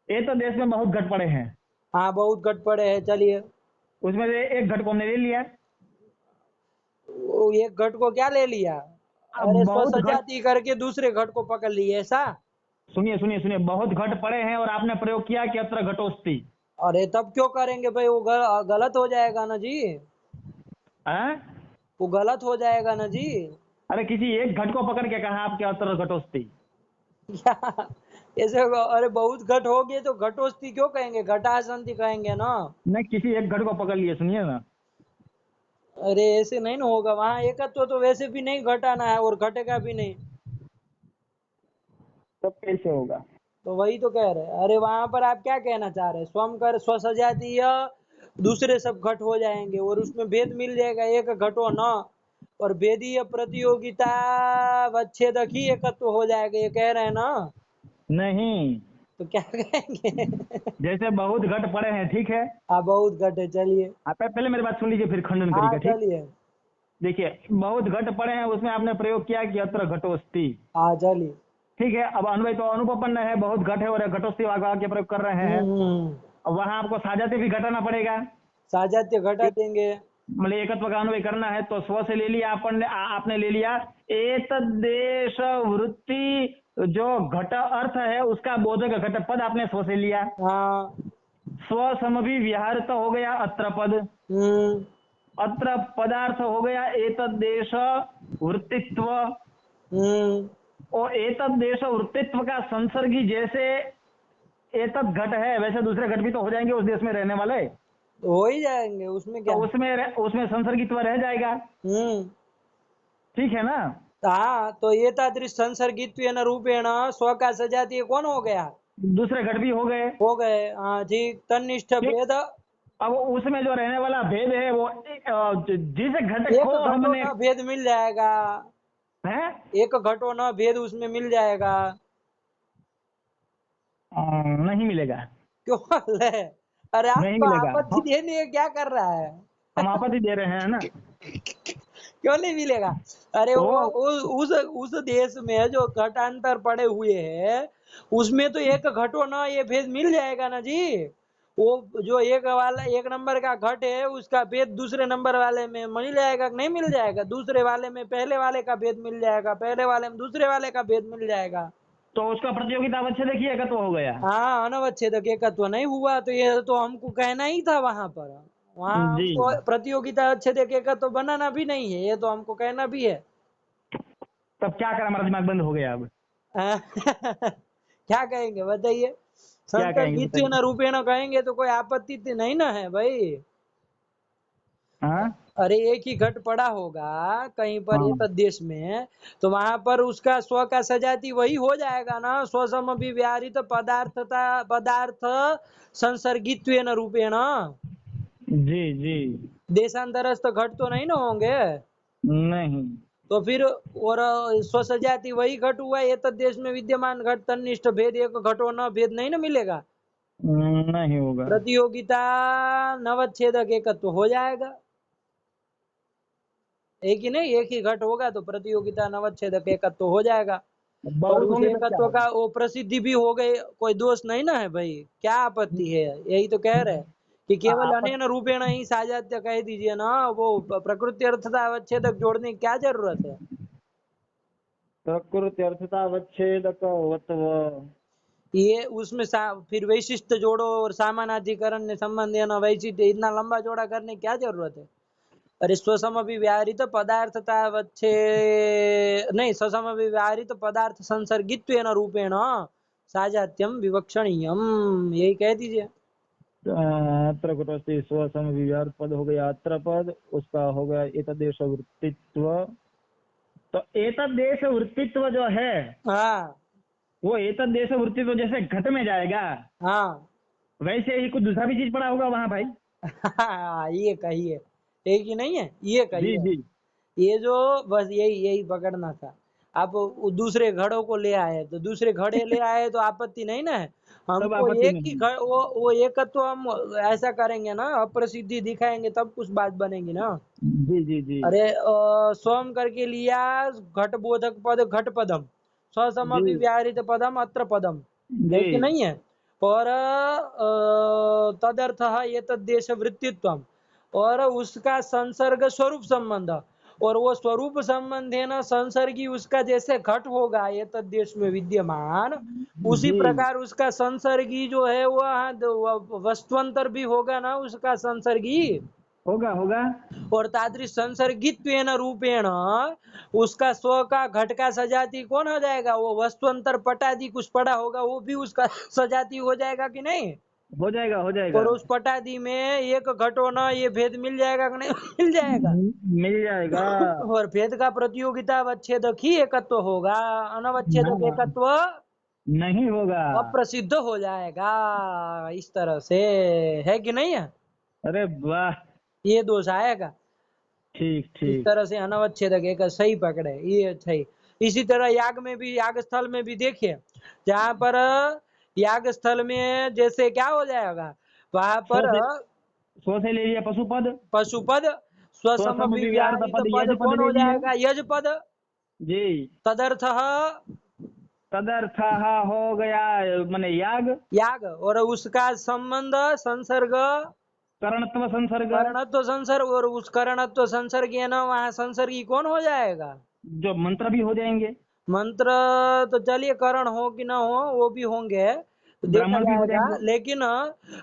ये तो देश में बहुत घट पड़े हैं। हाँ बहुत घट पड़े हैं, चलिए। उसमें से एक घट को हमने ले लिया। वो एक घट को क्या ले लिया, अब अरे स्व बहुत घट। सजाती करके दूसरे घट को पकड़ लिए ऐसा। सुनिए सुनिए सुनिए, बहुत घट पड़े हैं और आपने प्रयोग किया कि अत्र घटोस्ति। अरे तब क्यों करेंगे भाई, वो गलत हो जाएगा ना जी, हैं? वो गलत हो जाएगा ना जी। अरे किसी एक घट को पकड़ के कहा आपके अत्र घटोस्ति। ऐसे अरे बहुत घट हो गए तो घटोस्ती क्यों कहेंगे, घटासंति कहेंगे ना। नहीं, किसी एक घट को पकड़ लिए, सुनिए ना। अरे ऐसे नहीं ना होगा, वहां एकत्व तो वैसे भी नहीं घटाना है और घटेगा भी नहीं। तब कैसे होगा। तो वही तो कह रहे हैं, अरे वहां पर आप क्या कहना चाह रहे हैं, स्वम कर स्व सजातीय दूसरे सब घट हो जाएंगे और उसमें भेद मिल जाएगा, एक घटो न, और भेदीय प्रतियोगिता वच्छेदक ही एकत्व हो जाएगा, ये कह रहे हैं ना। नहीं, तो क्या कहेंगे। जैसे बहुत घट पड़े हैं, ठीक है। हाँ बहुत घट है, चलिए। आप पहले मेरी बात सुन लीजिए फिर खंडन हाँ करिएगा, ठीक। चलिए। देखिए, बहुत घट पड़े हैं, उसमें आपने प्रयोग किया कि अत्र घटोस्ति। हाँ चलिए। ठीक है, अब अन्वय तो अनुपपन्न है, बहुत घट है और घटोस्ति वाक्य प्रयोग कर रहे हैं। हम्म। अब वहां आपको साजाते भी घटाना पड़ेगा। साजात्य घटा देंगे। मतलब एकत्व का अन्वय करना है तो स्व से ले लिया अपन ने, आपने ले लिया एतद्देश वृत्ति, जो घट अर्थ है उसका बोधक घट पद आपने स्व से लिया। हाँ। स्व समभि विहारित हो गया अत्र पद। हम्म। अत्र पदार्थ हो गया एतद्देश वृत्तित्व। हम्म। और एतद देश वृत्तित्व का संसर्गी जैसे एतद घट है वैसे दूसरे घट भी तो हो जाएंगे उस देश में रहने वाले, तो हो ही जाएंगे, उसमें तो क्या। उसमें संसर्गित्व रह जाएगा। ठीक है ना। हाँ, तो ये तादृश संसर्गित्वेन रूपेण स्व का सजातीय कौन हो गया, दूसरे घट भी हो गए। हो गए। हाँ जी, तन्निष्ठ ठीक। भेद। अब उसमें जो रहने वाला भेद है वो जिस घट एक को घटो हमने न भेद मिल जाएगा, है एक घटो न भेद उसमें मिल जाएगा। नहीं मिलेगा। क्यों ले? अरे आप नहीं तो मिलेगा। आपत्ति देने है, क्या कर रहा है। हम आपत्ति दे रहे हैं ना। क्यों नहीं मिलेगा। अरे तो वो उस देश में जो घटांतर पड़े हुए हैं उसमें तो एक घटो न ये भेद मिल जाएगा ना जी। वो जो एक नंबर का घट है उसका भेद दूसरे नंबर वाले में मिल जाएगा कि नहीं मिल जाएगा, दूसरे वाले में पहले वाले का भेद मिल जाएगा, पहले वाले में दूसरे वाले का भेद मिल जाएगा। तो उसका प्रतियोगिता अवच्छेद देखिएगा तो हो गया। हाँ, अनवच्छेदक एकत्व नहीं हुआ, तो ये तो हमको कहना ही था वहां पर। वहां जी। हमको प्रतियोगिता अवच्छेदक एकत्व बनाना भी नहीं है, ये तो हमको कहना भी है। तब क्या करा, हमारा दिमाग बंद हो गया अब। क्या कहेंगे बताइए। क्या कहेंगे संसर्गित्वेन बताइए। रूपेण कहेंगे तो कोई आपत्ति तो नहीं ना है भाई। हाँ अरे एक ही घट पड़ा होगा कहीं पर हाँ। एक देश में, तो वहां पर उसका स्व का सजाती वही हो जाएगा ना, स्वसम व्यवहारित पदार्थ संसर्गित्वेन रूपेण। जी जी। देशांतरस्थ घट तो नहीं ना होंगे। नहीं। तो फिर और स्वसजाति वही घट हुआ, ये तो देश में विद्यमान घट तन्निष्ठ भेद एक घटो न भेद नहीं ना मिलेगा। नहीं होगा। प्रतियोगिता नवच्छेदक एकत्व हो जाएगा। एक ही नहीं, एक ही घट होगा तो प्रतियोगिता नवच्छेदक एकत्व हो जाएगा। और बहुत उस होंगे तब क्या एकत्व होगा। का वो प्रसिद्धि भी हो गई, कोई दोष नहीं ना है भाई, क्या आपत्ति है। यही तो कह रहे हैं कि केवल आप अनेन रूपेण ही साजात्य कह दीजिए ना, वो प्रकृति अर्थता अवच्छेदक जोड़ने की क्या जरूरत है। प्रकृति अर्थता अवच्छेदक ये उसमें फिर वैशिष्ट जोड़ो और सामानाधिकरण ने संबंध है ना, वैशिष्ट इतना लंबा जोड़ा करने की क्या जरूरत है। अरे स्वसम व्यवहारित पदार्थता वच्छे नहीं, स्वसम व्यवहारित पदार्थ संसर्गित्वेन रूपेण साजात्यम विवक्षणीयम, यही कह दीजिए। अत्र कुटस्थि स्वसम विहार पद हो गया, अत्र पद उसका हो गया एतदेश वृत्तित्व। तो एतदेश वृत्तित्व जो है हाँ वो एतदेश वृत्तित्व जैसे घट में जाएगा हाँ। वैसे ही कुछ दूसरा भी चीज पड़ा होगा वहां भाई। ये कहिए, एक ही नहीं है, ये जी कहिए। जी। ये जो बस यही यही पकड़ना था। आप दूसरे घड़ों को ले आए तो दूसरे घड़े ले आए तो आपत्ति नहीं ना है। तब हमको आपत्ति एक ही नहीं। घड़ वो एकत्व हम ऐसा करेंगे ना, अप्रसिद्धि दिखाएंगे तब कुछ बात बनेगी ना। जी जी जी। अरे स्वयं करके लिया घट बोधक पद घट पदम, जी स्वसमपि व्याहृत पदम अत्र पदम, है जी कि नहीं है। और तदर्थ ये तद्देश वृत्तित्व, और उसका संसर्ग स्वरूप संबंध, और वो स्वरूप संबंध है ना संसर्गी उसका जैसे घट होगा ये तद्देश में विद्यमान, उसी जी। प्रकार उसका संसर्गी जो है वो वस्तुअंतर भी होगा ना उसका संसर्गी। होगा होगा। और तादृश संसर्गित्वेन रूपेण उसका स्व का घट का सजाती कौन हो जाएगा, वो वस्तुअंतर पटादि कुछ पड़ा होगा वो भी उसका सजाती हो जाएगा कि नहीं। हो जाएगा हो और जाएगा। उस पटादि में एक घटो न ये भेद मिल जाएगा कि नहीं मिल जाएगा। मिल जाएगा। और भेद का प्रतियोगिता अवच्छेदक ही एकत्व होगा, अनवच्छेदक हाँ एकत्व नहीं होगा। अप्रसिद्ध हो जाएगा। इस तरह से है कि नहीं है, अरे वाह। ये दोष आएगा। ठीक इस ठीक। तरह से अनवच्छेदक एक सही पकड़े, ये सही। इसी तरह याग में भी, याग स्थल में भी देखिए, जहाँ पर याग स्थल में जैसे क्या हो जाएगा, वहां सौ पर से सौ से ले लिया पशुपद। पशुपद स्वसम स्वसम विहार विव्याहित पद पद यज पद कौन ले हो लिए। जाएगा, यज पद। जी। तदर्थ तदर्थ हो गया माने याग। याग, और उसका संबंध संसर्ग करणत्व संसर्ग। करणत्व संसर्ग, और उस करणत्व संसर्ग है ना, वहां संसर्गी कौन हो जाएगा। जो मंत्र भी हो जाएंगे। मंत्र तो चलिए करण हो कि ना हो वो भी होंगे तो देखा ब्राह्मण भी हो जाएगा, जाएंगे। लेकिन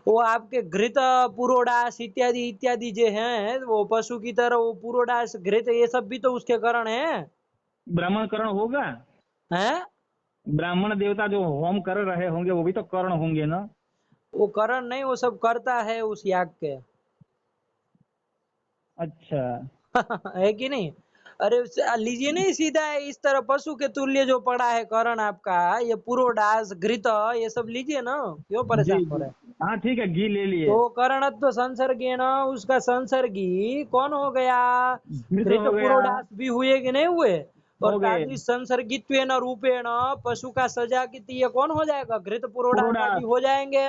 वो आपके घृत पुरोडास इत्यादि इत्यादि जो हैं वो पशु की तरह वो पुरोडास घृत ये सब भी तो उसके करण हैं। ब्राह्मण करण होगा। है। ब्राह्मण देवता जो होम कर रहे होंगे वो भी तो कर्ण होंगे ना। वो करण नहीं, वो सब करता है उस याग के। अच्छा। है कि नहीं। अरे लीजिए नहीं सीधा है इस तरह पशु के तुल्य जो पड़ा है करण आपका, ये पुरोडास घृत ये सब लीजिए ना, क्यों जी परेशान हो जी। रहे हैं। हाँ ठीक है, घी ले लिए। तो करणत्व संसर्गेण, उसका संसर्गी कौन हो गया, मृत घृत हो गया। पुरोडास भी हुए कि नहीं हुए। और हो गए। तादृश संसर्गित्वेन रूपेण पशु का सजा की कौन हो जाएगा, घृत पुरोडास आदि पुरोडास हो जाएंगे।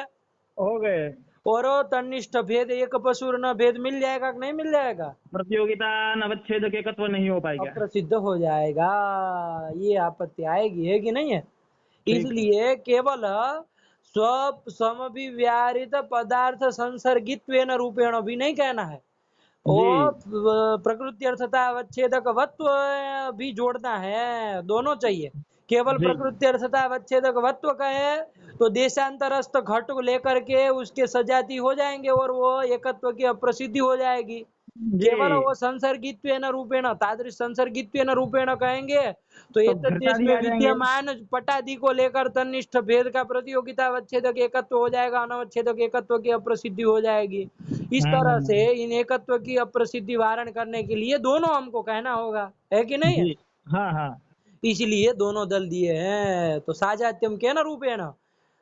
हो गए। और तन्निष्ठ भेद एक पशु न भेद मिल जाएगा कि नहीं मिल जाएगा, प्रतियोगिता नवच्छेद के तत्व नहीं हो पाएगा। अप्रसिद्ध हो जाएगा। ये आपत्ति आएगी, है कि नहीं है। ठीक। इसलिए केवल स्व समविव्याहृत पदार्थ संसर्गित्वेन रूपेण भी नहीं कहना है, जी वो प्रकृति अर्थता अवच्छेदक वत्व भी जोड़ना है, दोनों चाहिए। केवल जी प्रकृति अर्थता अवच्छेदक वत्व कहे तो देशांतरस्थ घट को लेकर के उसके सजाती हो जाएंगे और वो एकत्व की अप्रसिद्धि हो जाएगी। केवल जी। वो संसर्गित्वेन रूपेण, तादृश संसर्गित्वेन रूपेण कहेंगे तो तो एतद् देश घृतादि में आ जाएंगे। विद्यमान पटादि को लेकर तन्निष्ठ भेद का प्रतियोगिता अवच्छेदक एकत्व हो जाएगा, अनवच्छेदक एकत्व की अप्रसिद्धि हो जाएगी। इस तरह से हम्म। इन एकत्व की अप्रसिद्धि वारण करने के लिए दोनों हमको कहना होगा, है कि नहीं है। जी। हाँ हाँ। इसलिए दोनों दल दिए हैं। तो साजात्यम के न रूपेण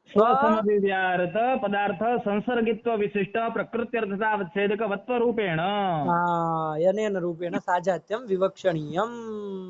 स्वसमविव्याहृत पदार्थ संसर्गित्व विशिष्ट प्रकृत्यर्थतावच्छेदक वत्व रूपेण। यनेन रूपेण साजात्यम विवक्षणीयम।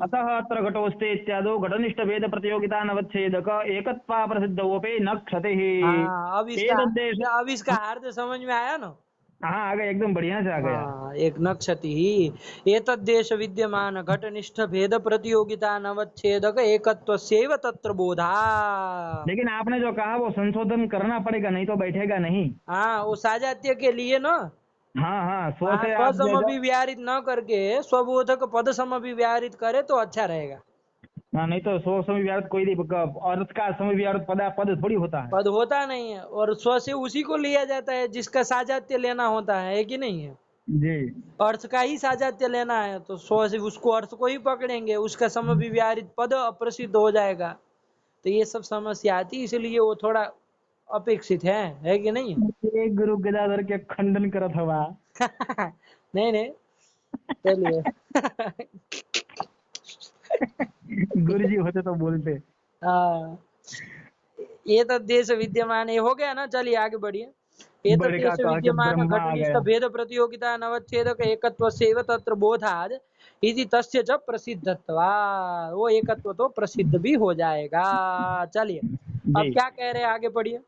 अतः अत्र घटोस्ते इत्यादो घटनिष्ठ भेद प्रतियोगिता नवच्छेदक एकत्वा प्रसिद्धोपि न क्षतिः। हाँ, एतद्देश। अब इसका अर्थ समझ में आया ना। हाँ आ गया, एकदम बढ़िया से आ गया। हाँ, एक नक्षति ही एतद्देश विद्यमान घटनिष्ठ भेद प्रतियोगिता नवच्छेदक एकत्वस्यैव तत्र बोधा। लेकिन आपने जो कहा वो संशोधन करना पड़ेगा, नहीं तो बैठेगा नहीं। हाँ, वो साजात्य के लिए ना। हाँ हाँ, स्व हाँ, से आप स्वसम जैसा। अभिव्याहृत न करके स्वबोधक पद सम अभिव्याहृत करे तो अच्छा रहेगा। हाँ, नहीं तो स्व समविव्याहृत कोई नहीं, और उसका समविव्याहृत पद थोड़ी होता है। पद होता नहीं है, और स्व से उसी को लिया जाता है जिसका साजात्य लेना होता है कि नहीं है। जी अर्थ का ही साजात्य लेना है तो स्व से उसको अर्थ को ही पकड़ेंगे, उसका समविव्याहृत पद अप्रसिद्ध हो जाएगा। तो ये सब समस्या आती, इसलिए वो थोड़ा अपेक्षित है कि नहीं। एक गुरु गदाधर के खंडन करत हवा। नहीं नहीं, चलिए। गुरु जी होते तो बोलते। हाँ, ये तो देश विद्यमान ये हो गया ना, चलिए आगे बढ़िए। ये तो बड़े का देश कहा कि विद्यमान ब्रह्मा आ घटनिष्ठ गया। भेद प्रतियोगिता नवच्छेदक एकत्वस्यैव तत्र बोधाद इति तस्य च प्रसिद्धत्वा, वो एकत्व तो प्रसिद्ध भी हो जाएगा। चलिए जी। अब क्या कह रहे हैं, आगे पढ़िए।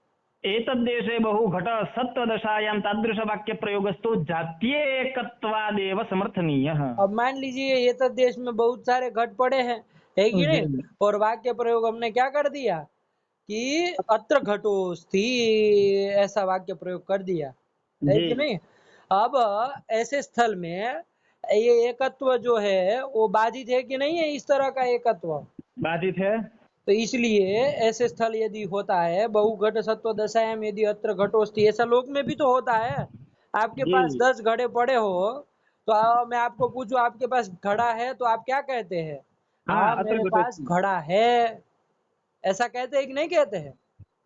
एतद्देशे बहु घट सत्वदशायां तादृश वाक्य प्रयोगस्तु जातीय एकत्वादेव समर्थनीयः। अब मान लीजिए ये तो देश में बहुत सारे घट पड़े हैं, है कि नहीं, जी और वाक्य प्रयोग हमने क्या कर दिया कि अत्र घटोस्ति, ऐसा वाक्य प्रयोग कर दिया, है जी। कि नहीं। अब ऐसे स्थल में ये एकत्व जो है वो बाधित है कि नहीं है, इस तरह का एकत्व। बाधित है। तो इसलिए ऐसे स्थल यदि होता है बहुघट सत्व दशाएं यदि अत्र घटोस्ति, ऐसा लोक में भी तो होता है। आपके पास जी 10 घड़े पड़े हो तो मैं आपको पूछूं आपके पास घड़ा है तो आप क्या कहते हैं, हाँ, हाँ अत्र मेरे पास घटोस्ति। घड़ा है, ऐसा कहते हैं कि नहीं कहते हैं।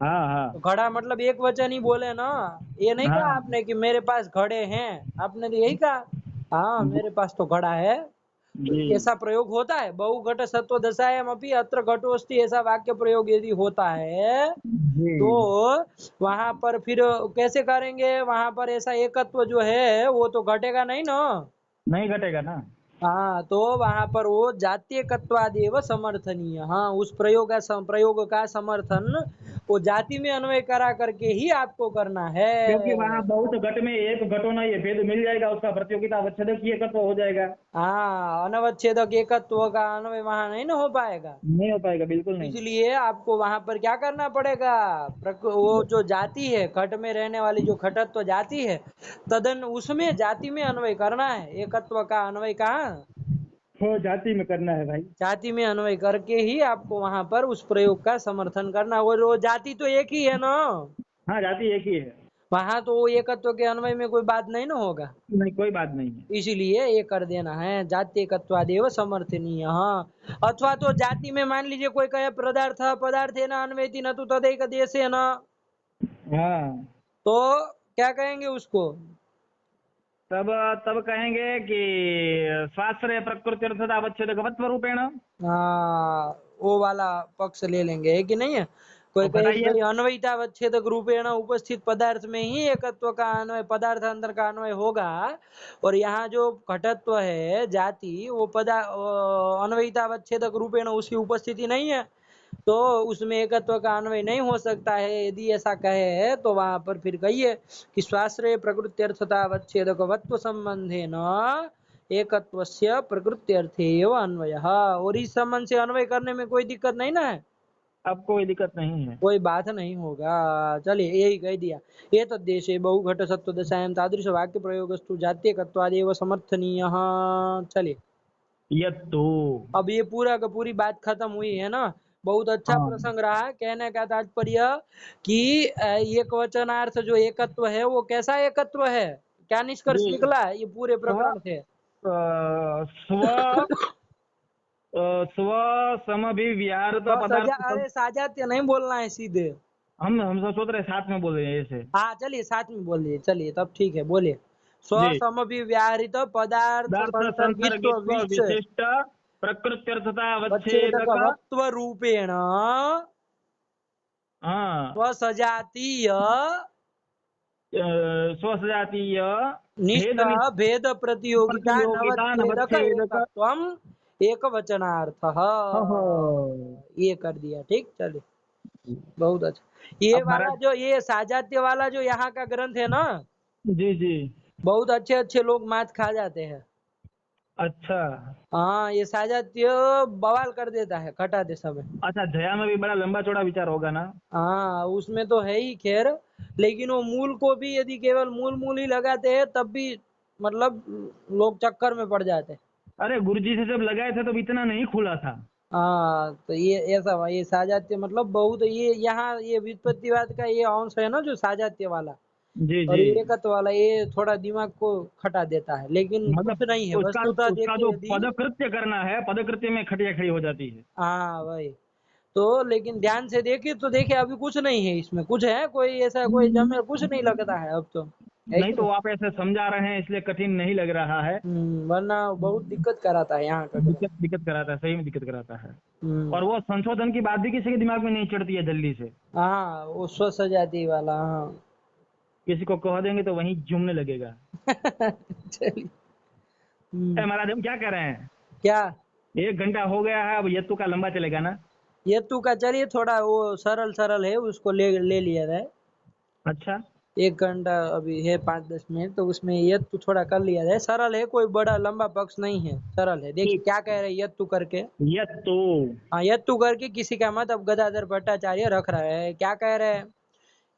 हाँ तो हाँ घड़ा मतलब एक वचन ही बोले ना, ये नहीं कहा हाँ। आपने कि मेरे पास घड़े हैं, आपने तो यही कहा हाँ जी मेरे पास तो घड़ा है। तो जी ऐसा प्रयोग होता है, बहुघट सत्व दशायाम अपि अत्र घटोस्ति, ऐसा वाक्य प्रयोग यदि होता है जी। तो वहां पर फिर कैसे करेंगे, वहां पर ऐसा एकत्व जो है वो तो घटेगा नहीं ना। नहीं घटेगा ना। हाँ, तो वहां पर वो जातीयकत्वादेव समर्थनीय, हाँ उस प्रयोग का समर्थन वो जाति में अन्वय करा करके ही आपको करना है। क्योंकि वहां बहुत घट में एक घटों ये भेद मिल जाएगा, उसका प्रतियोगिता अवच्छेदक ही एकत्व हो जाएगा। हाँ, अनवच्छेदक एकत्व का अन्वय वहां नहीं ना हो पाएगा। नहीं हो पाएगा, बिल्कुल नहीं। इसलिए आपको वहां पर क्या करना पड़ेगा, वो जो जाति है घट में रहने वाली जो घटत्व जाति है, तदन उसमें जाति में अन्वय करना है, एकत्व का अन्वय कहाँ, हो जाति में करना है भाई। जाति में अन्वय करके ही आपको वहां पर उस प्रयोग का समर्थन करना। और वो जाति तो एक ही है ना, हाँ, जाति एक ही है। वहां तो एकत्व के अन्वय में कोई बात नहीं ना होगा, नहीं कोई बात नहीं है। इसीलिए ये कर देना है, जाति एकत्वादेव समर्थनीय। अथवा तो जाति में मान लीजिए कोई कहे पदार्थ पदार्थे न अन्वेति न तो तदैक देशे न, हाँ तो क्या कहेंगे उसको? तब तब कहेंगे कि स्वाश्रय प्रकृति अर्थात अवच्छेदकवत्व रूपेण। हाँ, वो वाला पक्ष ले लेंगे, है कि नहीं है? कोई तो कहे कि बताइए। भाई अन्वयितावच्छेदक रूपेण उपस्थित पदार्थ में ही एकत्व का अन्वय, पदार्थ अंतर का अन्वय होगा, और यहाँ जो घटत्व है जाति वो अन्वयितावच्छेदक रूपेण उसकी उपस्थिति नहीं है, तो उसमें एकत्व का अन्वय नहीं हो सकता है। यदि ऐसा कहे तो वहां पर फिर कहिए कि स्वाश्रय प्रकृत्यर्थतावच्छेदकवत्व संबंधे न एकत्वस्य प्रकृत्यर्थे एव अन्वयः, और इस संबंध से अन्वय करने में कोई दिक्कत नहीं ना है, अब कोई दिक्कत नहीं है। कोई बात नहीं होगा। चलिए यही कह दिया। ये तद्देशे बहुघट सत्व दशायां तादृश वाक्य प्रयोगस्तु जात्यकत्वादेव समर्थनीयः। चलिए यत्तु। अब ये पूरा का पूरी बात खत्म हुई है ना। बहुत अच्छा हाँ प्रसंग रहा। कहने का तात्पर्य कि एक वचनार्थ जो एकत्व है वो कैसा एकत्व है, क्या निष्कर्ष जी निकला है ये पूरे स्व प्रकरण से? स्व स्व समभिव्याहृत पदार्थ। अरे साजात्य नहीं बोलना है सीधे। हम सब सोच रहे साथ में बोल रहे हैं ऐसे। हाँ चलिए साथ में बोलिए, चलिए तब ठीक है, बोलिए। जी स्वसमभिव्याहृत पदार्थ पदार्थ संसर्गित्व संसर्गित्व विशिष्ट प्रकृत्यर्थता वच्छेदक अवच्छेदक। वक्त्व रूपेण हाँ स्वसजातीय स्वसजातीय भेद निष्ठ भेद प्रतियोगिता प्रतियोगिता नवच्छेदक नवच्छेदक। एकत्वम एक वचनार्थः, ये कर दिया। ठीक, चलिए बहुत अच्छा। ये अब वाला महाराज। जो ये साजात्य वाला जो यहाँ का ग्रंथ है ना, जी जी बहुत अच्छे अच्छे लोग मात खा जाते हैं। अच्छा। हाँ ये साजात्य बवाल कर देता है खटाते समय। अच्छा जया में भी बड़ा लंबा चौड़ा विचार होगा ना। हाँ उसमें तो है ही खैर, लेकिन वो मूल को भी यदि केवल मूल मूल ही लगाते हैं तब भी मतलब लोग चक्कर में पड़ जाते हैं। अरे गुरुजी से जब लगाए थे तब इतना नहीं खुला था। हाँ तो ये ऐसा हुआ, ये साजात्य मतलब बहुत ये यहाँ ये व्युत्पत्तिवाद का ये अंश है ना जो साजात्य वाला, जी और जी ये एकत्व वाला ये थोड़ा दिमाग को खटा देता है, लेकिन कुछ मतलब नहीं है उसका वस्तुतः उसका देखे जो यदि। पदकृत्य करना है पदकृत्य में खटिया खड़ी हो जाती है। हाँ भाई, तो लेकिन ध्यान से देखे तो देखे अभी कुछ नहीं है इसमें, कुछ है कोई ऐसा कोई जमे कुछ नहीं लगता है अब तो, है नहीं कि तो नहीं? आप ऐसे समझा रहे हैं इसलिए कठिन नहीं लग रहा है। वरना बहुत दिक्कत कराता है यहाँ का ग्रंथ। दिक्कत दिक्कत कराता है, सही में दिक्कत कराता है। हम्म। और वो संशोधन की बात भी किसी के दिमाग में नहीं चढ़ती है जल्दी से। हाँ वो स्वस्थ जाति वाला, हाँ। किसी को कह देंगे तो वहीं झूमने लगेगा। चलिए। महाराज हम क्या कर रहे हैं? क्या? 1 घंटा हो गया है, अब यत्तु का लंबा चलेगा ना। यत्तु का चलिए थोड़ा वो सरल सरल है उसको ले ले लिया जाए। अच्छा 1 घंटा अभी है, 5-10 मिनट, तो उसमें यत्तु थोड़ा कर लिया जाए। सरल है, कोई बड़ा लंबा पक्ष नहीं है, सरल है। देखिए ठीक। क्या कह रहे हैं यत्तु करके। यत्तु। हाँ यत्तु करके किसी का मत अब गदाधर भट्टाचार्य रख रहे हैं। क्या कह रहे हैं?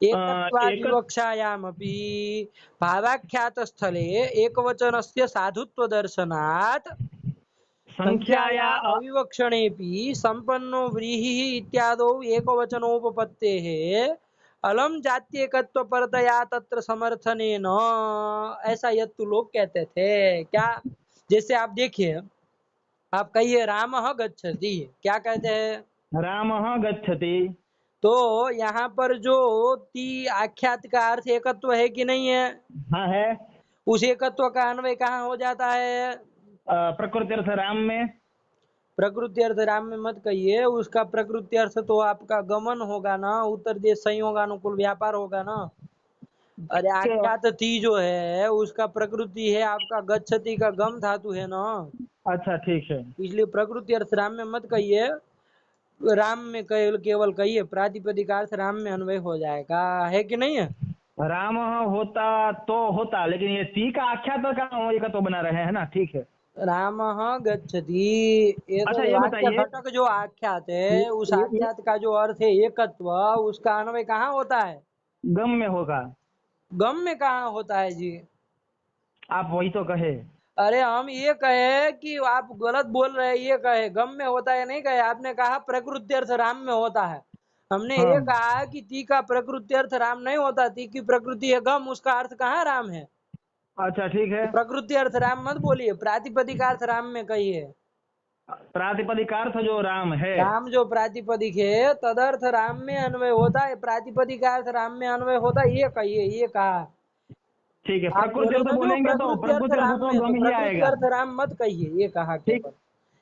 एकत्वाद एक। विवक्षायामपि भावाख्यात स्थले एकवचनस्य साधुत्व दर्शनात् संख्याया संख्याया अविवक्षणेपि संपन्नो व्रीहिः इत्यादौ एकवचनोपपत्तेः अलम जात्येकत्व परतया तत्र समर्थनेन, ऐसा यत्तु लोग कहते थे। क्या? जैसे आप देखिए, आप कहिए रामः गच्छति, क्या कहते हैं? रामः गच्छति। तो यहाँ पर जो ती आख्यात का अर्थ एकत्व है कि नहीं है? हाँ है। उस एकत्व का अन्वय कहाँ हो जाता है? प्रकृति अर्थ राम में। प्रकृति अर्थ राम में मत कहिए, उसका प्रकृति अर्थ तो आपका गमन होगा ना, उत्तर देश संयोगानुकूल व्यापार होगा ना। अरे आख्यात थी जो है उसका प्रकृति है आपका गच्छति का गम धातु है ना, अच्छा ठीक है। इसलिए प्रकृति अर्थ राम में मत कहिए, राम में केवल कहिए, प्रातिपदिक अर्थ राम में अन्वय हो जाएगा, है कि नहीं है? राम होता तो होता, लेकिन ये ती का आख्यात का तो बना रहे हैं ना, ठीक है। रामः गच्छति, ये अच्छा तो ये वाक्य बताइए। घटक जो आख्यात ये, है उस ये आख्यात का जो अर्थ है एकत्व, उसका अन्वय कहाँ होता है? गम में होगा। गम में कहाँ होता है जी? आप वही तो कहे। अरे हम ये कहे कि आप गलत बोल रहे हैं, ये कहे गम में होता है नहीं कहे, आपने कहा प्रकृति अर्थ राम में होता है। हमने हाँ। ये कहा कि ती का प्रकृति अर्थ राम नहीं होता, ती की प्रकृति है गम, उसका अर्थ कहाँ राम है। अच्छा ठीक है। तो प्रकृति अर्थ राम मत बोलिए, प्रातिपदिक अर्थ राम में कहिए। प्रातिपदिकार्थ जो राम है। राम जो प्रातिपदिक है तदर्थ राम में अन्वय होता है, प्रातिपदिक अर्थ राम में अन्वय होता है, ये कहिए, ये कहा। ठीक है, आप प्रकृति बोले अर्थ ना जो बोलेंगे तो प्रकृति अर्थ प्रकृति अर्थ राम तो में, तो गम ही प्रकृति आएगा। अर्थ राम मत कहिए, ये कहा ठीक। केवल।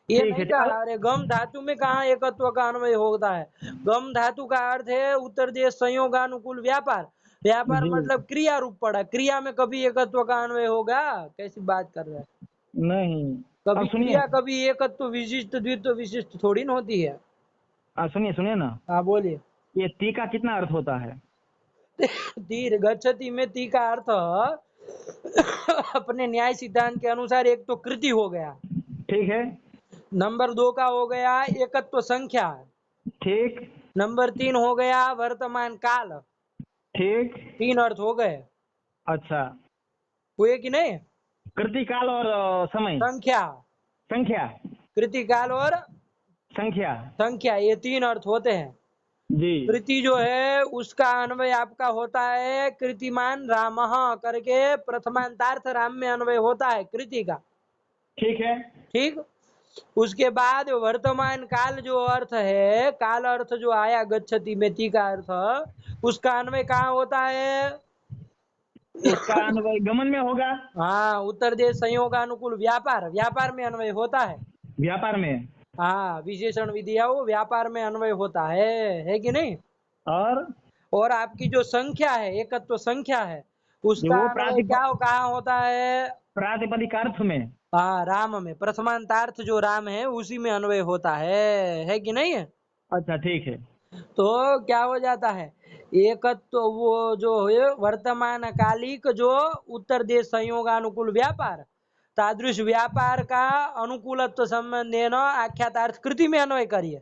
ये ठीक नहीं है। कहा अरे गम धातु में कहाँ एकत्व का अन्वय होता है। गम धातु का अर्थ है उत्तर देश संयोगानुकूल व्यापार। व्यापार जी मतलब क्रिया रूप पड़ा, क्रिया में कभी एकत्व का अन्वय होगा, कैसी बात कर रहे हैं। नहीं। कभी अब सुनिए। क्रिया कभी एकत्व विशिष्ट द्वित्व विशिष्ट थोड़ी न होती है। सुनिए सुनिए ना। हाँ बोलिए। ये ती का कितना अर्थ होता है? तीर गच्छति में ती का अर्थ अपने न्याय सिद्धांत के अनुसार एक तो कृति हो गया, ठीक है। नंबर 2 का हो गया एकत्व संख्या, ठीक। नंबर 3 हो गया वर्तमान काल। ठीक। 3 अर्थ हो गए, अच्छा। हुए कि नहीं। कृति काल और समय। संख्या, संख्या। कृति काल और संख्या। संख्या, ये 3 अर्थ होते हैं। जी। कृति जो है उसका अन्वय आपका होता है कृतिमान रामः करके, प्रथमांतार्थ राम में अन्वय होता है कृति का। ठीक है। ठीक। उसके बाद वर्तमान काल जो अर्थ है, काल अर्थ जो आया गच्छति में ती का अर्थ, उसका अन्वय कहाँ होता है। उसका अन्वय गमन में होगा। हाँ, उत्तर देश संयोगानुकूल व्यापार, व्यापार में अन्वय होता है। व्यापार में। हाँ, विशेषण विधिया वो व्यापार में अन्वय होता है कि नहीं। और और आपकी जो संख्या है, एकत्व संख्या है, ये उसका वो अन्वय क्या कहाँ होता है। प्रातिपदिकार्थ में। हाँ, राम में, प्रथमांतार्थ जो राम है उसी में अन्वय होता है कि नहीं है। अच्छा ठीक है। तो क्या हो जाता है, एकत्व वो जो है वर्तमान कालिक जो उत्तर देश संयोगानुकूल व्यापार, तादृश व्यापार का अनुकूलत्व संबंधेन आख्यातार्थ कृति में अन्वय करिए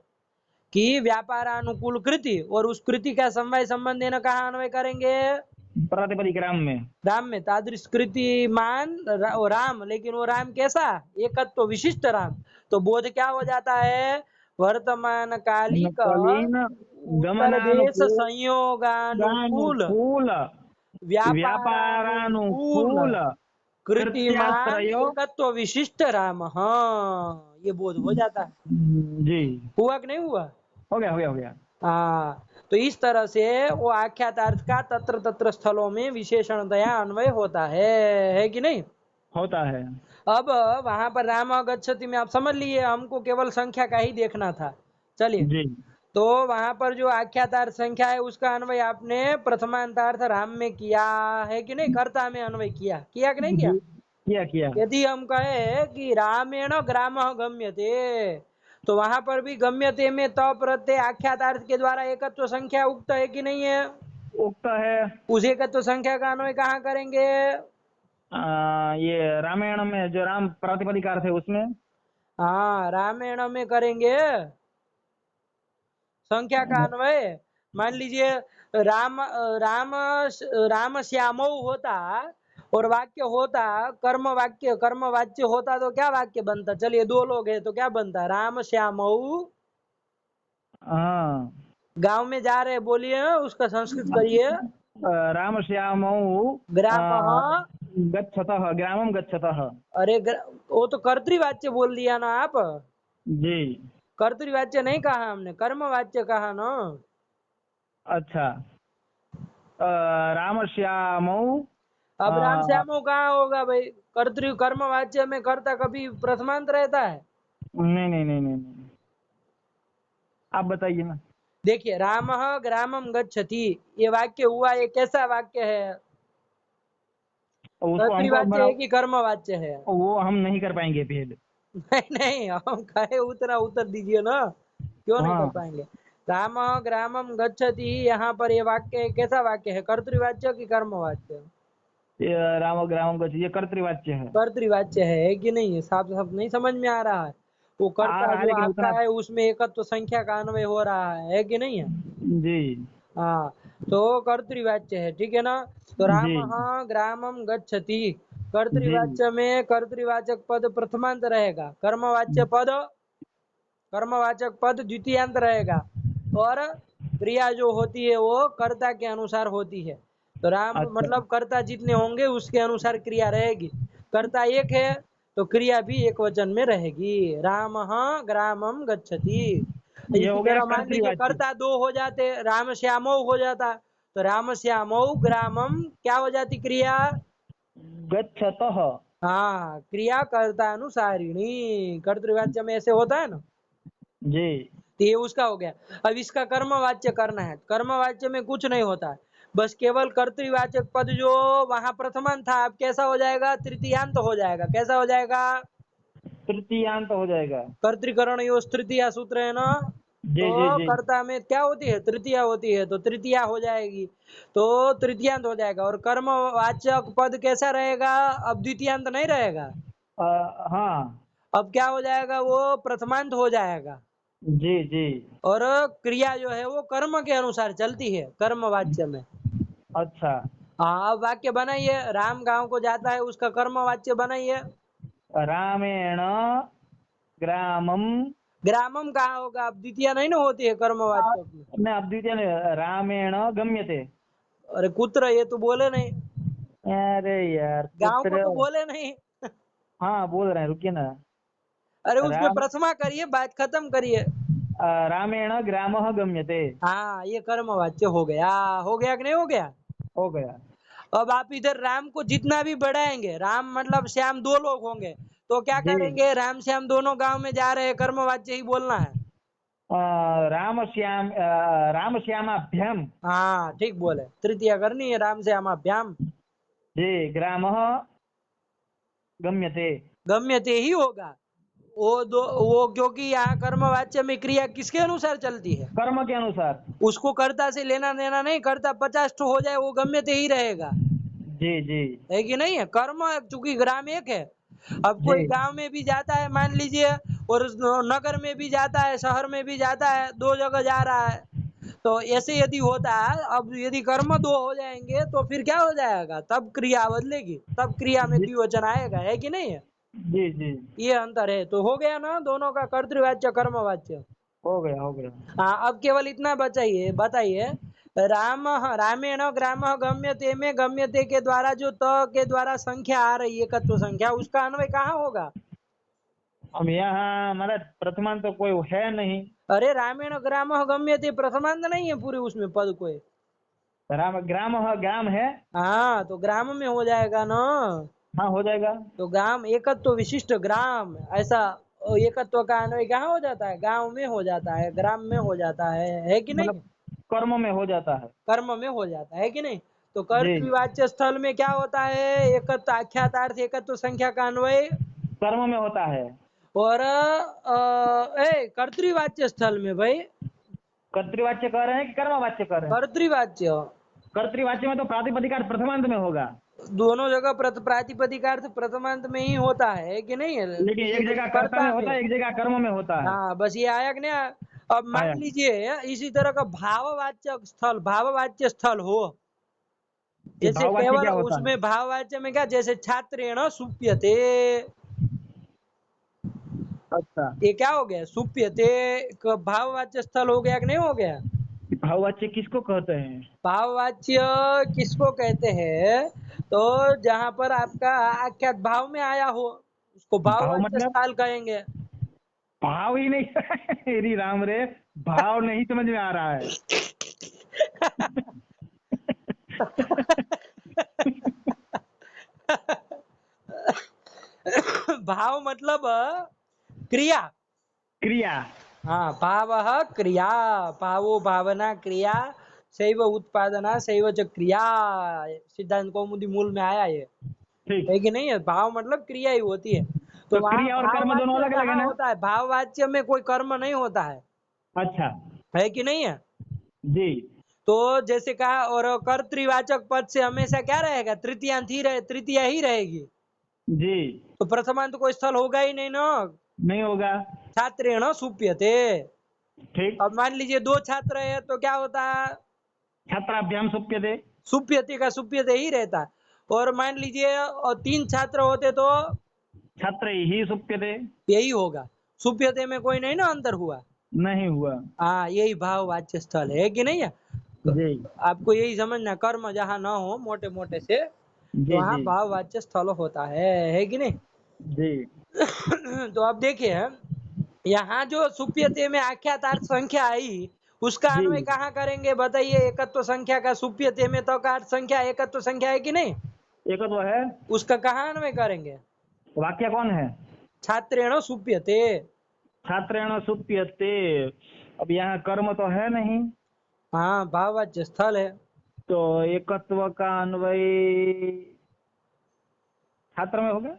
कि व्यापारानुकूल कृति, और उस कृति का समवाय संबंधेन कहाँ अन्वय करेंगे। प्रातिपदिक राम में। राम में, तादृश कृतिमान राम, लेकिन वो राम कैसा, एकत्व विशिष्ट राम। तो बोध क्या हो जाता है, वर्तमान कालिक कालीन उत्तर देश गमनानुकूल संयोगानुकूल व्यापारानुकूल व्यापारानुकूल कृतिमान कृत्याश्रयो। एकत्व विशिष्ट राम, हाँ ये बोध हो जाता है। जी। हुआ कि नहीं हुआ। हो गया हो गया हो गया। हाँ, तो इस तरह से वो आख्यातार्थ का तत्र तत्र स्थलों में विशेषणतया अन्वय होता है कि नहीं। होता है। अब वहां पर राम गच्छति में आप समझ लिए, हमको केवल संख्या का ही देखना था। चलिए, जी। तो वहां पर जो आख्यातार्थ संख्या है उसका अन्वय आपने प्रथमांतार्थ राम में किया है कि नहीं, कर्ता में अन्वय किया कि नहीं किया। जी किया किया। यदि हम कहे कि रामेण ग्राम गम्यते, तो वहां पर भी गम्यते में त प्रत्यय आख्यातार्थ के द्वारा एकत्व संख्या उक्त है कि नहीं है। उक्त है। उस एकत्व संख्या का अन्वय कहाँ करेंगे। ये रामायण में जो राम प्रातिपदिकार्थ है उसमें। हाँ, रामेण में करेंगे संख्या का अन्वय। मान लीजिए राम राम राम श्यामौ होता और वाक्य होता कर्म वाक्य, कर्म वाच्य होता तो क्या वाक्य बनता। चलिए 2 लोग हैं तो क्या बनता, राम श्यामौ हाँ। गांव में जा रहे, बोलिए उसका संस्कृत करिए। राम श्यामौ ग्राम, गच्छतः, ग्रामम गच्छतः। अरे वो तो कर्तृवाच्य बोल दिया ना आप, जी। कर्तृवाच्य नहीं कहा हमने, कर्म वाच्य कहा ना। अच्छा। राम श्यामौ। अब राम श्यामो कहाँ होगा भाई, कर्तृ कर्म वाच्य में कर्ता कभी प्रथमांत रहता है। नहीं नहीं नहीं नहीं नहीं। आप बताइए ना। देखिए, राम ग्रामम गच्छति, ये वाक्य हुआ, ये कैसा वाक्य है, उसको हमको कर्तृवाच्य है कि कर्म वाच्य है। वो हम नहीं कर पाएंगे भेद। नहीं नहीं, हम कहे उतना उत्तर दीजिए ना, क्यों नहीं कर हाँ। पाएंगे। राम ग्रामम गच्छति, यहाँ पर ये वाक्य कैसा वाक्य है, कर्तृवाच्य की कर्मवाच्य। ये राम ग्रामम गच्छ, ये कर्तृवाच्य है। कर्तृवाच्य है कि नहीं है, साफ साफ नहीं समझ में आ रहा है। वो आ कर्ता रहा है जो लेकिन आपका उतना। है उसमें एकत्व संख्या का अन्वय हो रहा है कि नहीं है। जी। हाँ, तो कर्तृवाच्य है, ठीक है ना। तो राम जी। ग्रामम गच्छति, जी। कर्तृवाच्य में कर्तृवाचक पद प्रथमांत रहेगा, कर्मवाच्य पद, कर्मवाचक पद द्वितीयांत रहेगा, और क्रिया जो होती है वो कर्ता के अनुसार होती है। तो राम अच्छा। मतलब कर्ता जितने होंगे उसके अनुसार क्रिया रहेगी। कर्ता एक है तो क्रिया भी एक वचन में रहेगी। रामः ग्रामम गच्छति। ये इसी हो गया तरह मान लीजिए कर्तृवाची। कर्ता दो हो जाते, राम श्यामौ हो जाता, तो राम श्यामौ ग्रामम क्या हो जाती क्रिया? गच्छतः। हाँ, क्रिया कर्ता अनुसारिणी। कर्तृवाच्य में ऐसे होता है ना, जी। तो ये उसका हो गया। अब इसका कर्मवाच्य करना है। कर्मवाच्य में कुछ नहीं होता है, बस केवल कर्तृवाचक पद जो वहां प्रथमांत था अब कैसा हो जाएगा? तृतीयांत हो जाएगा। कैसा हो जाएगा? तृतीयांत हो जाएगा। कर्तृकरण यो तृतीया सूत्र है ना, जी तो जी जी। कर्ता में क्या होती है? तृतीया होती है, तो तृतीया हो जाएगी, तो तृतीयांत हो जाएगा। और कर्मवाचक पद कैसा रहेगा? अब द्वितीयांत नहीं रहेगा, हाँ। अब क्या हो जाएगा? वो प्रथमांत हो जाएगा। जी जी। और क्रिया जो है वो कर्म के अनुसार चलती है कर्म वाच्य में। अच्छा। हाँ, अब वाक्य बनाइए। राम गांव को जाता है, उसका कर्म वाच्य बनाइए। रामेण ग्रामम। ग्रामम कहाँ होगा? अब द्वितीय नहीं ना होती है कर्म वाच्य में। नहीं, अब द्वितीय नहीं, रामेण गम्यते। अरे कुत्र, ये तो बोले नहीं, अरे यार गांव को पुत्र। तो बोले नहीं। हाँ बोल रहे हैं, रुकिए ना। अरे उसमें राम प्रथमा करिए, बात खत्म करिए। रामेण ग्रामः गम्यते। हाँ, ये कर्म वाच्य हो गया। हो गया कि नहीं हो गया? हो गया। अब आप इधर राम को जितना भी बढ़ाएंगे, राम मतलब श्याम दो लोग होंगे, तो क्या जी। करेंगे? राम श्याम दोनों गांव में जा रहे हैं, कर्म वाच्य ही बोलना है। राम श्यामाभ्याम। हाँ ठीक बोले, तृतीया करनी है, राम श्यामाभ्याम जी। ग्रामः गम्यते। गम्यते ही होगा। वो क्योंकि यहाँ कर्म वाच्य में क्रिया किसके अनुसार चलती है? कर्म के अनुसार। उसको कर्ता से लेना देना नहीं, कर्ता 50 ठो हो जाए वो गम्यते ही रहेगा, जी जी है कि नहीं है? कर्म चूंकि ग्राम एक है, अब जी। कोई गांव में भी जाता है मान लीजिए, और नगर में भी जाता है, शहर में भी जाता है, दो जगह जा रहा है, तो ऐसे यदि होता है, अब यदि कर्म दो हो जाएंगे तो फिर क्या हो जाएगा? तब क्रिया बदलेगी, तब क्रिया में जी द्विवचन आएगा, है कि नहीं है? जी जी। ये अंतर है। तो हो गया ना दोनों का, कर्तृवाच्य कर्मवाच्य। हो गया हो गया। हाँ, अब केवल इतना बचाइए, बताइए। राम रामेण ग्राम गम्यते में गम्यते के द्वारा जो त के द्वारा संख्या आ रही है, एकत्व संख्या, उसका अन्वय कहाँ होगा? अब यहाँ हमारा प्रथमांत तो कोई है नहीं। अरे रामेण ग्राम गम्यते प्रथमांत नहीं है पूरे उसमें पद कोई। राम ग्राम ग्राम है। हाँ, तो ग्राम में हो जाएगा ना। हाँ हो जाएगा। तो ग्राम एकत्व विशिष्ट ग्राम, ऐसा एकत्व का अन्वय कहाँ हो जाता है? गांव में हो जाता है, ग्राम में हो जाता है कि नहीं? मतलब कर्म में हो जाता है। कर्म में हो जाता है कि नहीं? तो जी। कर्तृवाच्य स्थल में क्या होता है? एकत्व आख्यातार्थ एकत्व संख्या का अन्वय। कर्म में होता है। और कर्तृवाच्य स्थल में भाई, कर्तृवाच्य कह रहे हैं कि कर्मवाच्य कह रहे हैं? कर्तृवाच्य कर्तृवाच्य में तो प्रातिपदिक प्रथमांत में होगा। दोनों जगह प्रातिपदिकार्थ प्रथमांत में ही होता है कि नहीं? लेकिन एक जगह कर्ता कर्ता में में। होता है, एक जगह कर्म में होता है। हाँ, बस ये आया कि नहीं? अब मान आया। लीजिए इसी तरह का भाववाच्य स्थल हो, ये जैसे भाववाच्य केवल क्या होता है? उसमें भाववाच्य में क्या, जैसे छात्रेण सुप्यते, अच्छा। ये क्या हो गया? सुप्यते भाववाच्य स्थल हो गया कि नहीं हो गया? भाववाच्य किसको कहते हैं? भाववाच्य किसको कहते हैं? तो जहां पर आपका आख्यात भाव में आया हो उसको भाव भाववाच्य मतलब स्थल कहेंगे। भाव ही नहीं री राम रे, भाव नहीं समझ में आ रहा है। भाव मतलब क्रिया। क्रिया। हाँ, भाव क्रिया, भावो भावना क्रिया, शैव उत्पादना शैव च क्रिया, सिद्धांत कौमुदी मूल में आया ये, ठीक। है कि नहीं है? भाव मतलब क्रिया ही होती है। तो तो वहाँ क्रिया और कर्म दोनों भाववाच्य अलग अलग है कहाँ ना? होता है? भाववाच्य में कोई कर्म नहीं होता अच्छा। है कि नहीं है? जी तो जैसे कहा, और कर्तृवाचक पद से हमेशा क्या रहेगा? तृतीयांत ही तृतीया ही रहेगी। जी। तो प्रथमांत कोई स्थल होगा ही नहीं ना। नहीं होगा। छात्रेण सुप्यते। ठीक। अब मान लीजिए दो छात्र है तो क्या होता है? छात्राभ्याम सुप्यते। सुप्यते का सुप्यते ही रहता है। और मान लीजिए और तीन छात्र होते तो छात्र ही सुप्यते। यही होगा। सुप्यते में कोई नहीं ना अंतर हुआ। नहीं हुआ। हाँ, यही भाववाच्य स्थल है कि नहीं है? जी आपको यही समझना, कर्म जहाँ न हो मोटे मोटे से, तो जी वहाँ जी भाववाच्य स्थल होता है कि नहीं? जी तो अब देखिए, यहाँ जो सुप्यते में आख्यातार्थ संख्या आई, उसका जी। अन्वय कहाँ करेंगे बताइए? एकत्व संख्या का सुप्यते में तो का अर्थ संख्या एकत्व संख्या है कि नहीं? एक तो है। उसका कहाँ अन्वय करेंगे? वाक्य कौन है? छात्रेण सुप्यते। छात्रेण सुप्यते। अब यहाँ कर्म तो है नहीं, हाँ, भाववाच्य स्थल है। तो एकत्व का अन्वय छात्र में हो गया।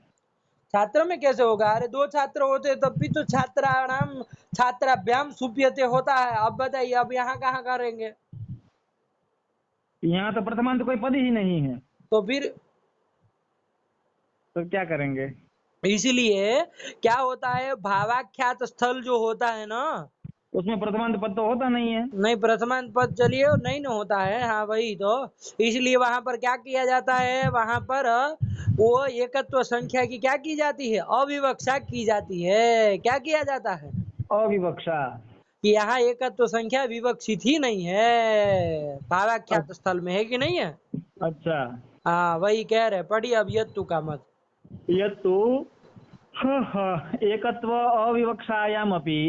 छात्र में कैसे होगा? अरे दो छात्र होते तब भी तो छात्राणाम छात्राभ्याम सुप्यते होता है। अब बताइए, अब यहाँ कहाँ करेंगे? यहाँ तो प्रथमांत कोई पद ही नहीं है, तो फिर तो क्या करेंगे? इसीलिए क्या होता है, भावाख्यात स्थल जो होता है ना, उसमें प्रथमांत पद तो होता नहीं है। नहीं प्रथमांत पद चलिए नहीं न होता है, हाँ वही तो। इसलिए वहां पर क्या किया जाता है, वहां पर वो एकत्व संख्या की क्या की जाती है? अविवक्षा की जाती है। क्या किया जाता है? अविवक्षा। कि यहाँ एकत्व संख्या विवक्षित ही नहीं है, भावाख्यात स्थल में है कि नहीं है? अच्छा। हाँ वही कह रहे, पढ़िए अब यत्तु का मत। यत्तु एकत्व अविवक्षायामपि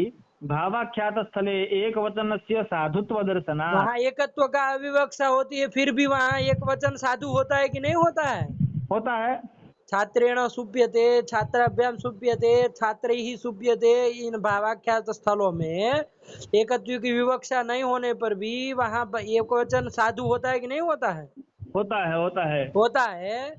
भावाख्यात स्थले एक वचनस्य साधुत्व दर्शनात्। वहाँ एकत्व का अविवक्षा होती है, फिर भी वहाँ एक वचन साधु होता है कि नहीं होता है? होता है। छात्रेण सुप्यते, छात्राभ्याम सुप्यते, छात्रैः सुप्यते। इन भावाख्यात स्थलों में एकत्व की विवक्षा नहीं होने पर भी वहाँ पर एक वचन साधु होता है कि नहीं होता है? होता है। होता है। होता है।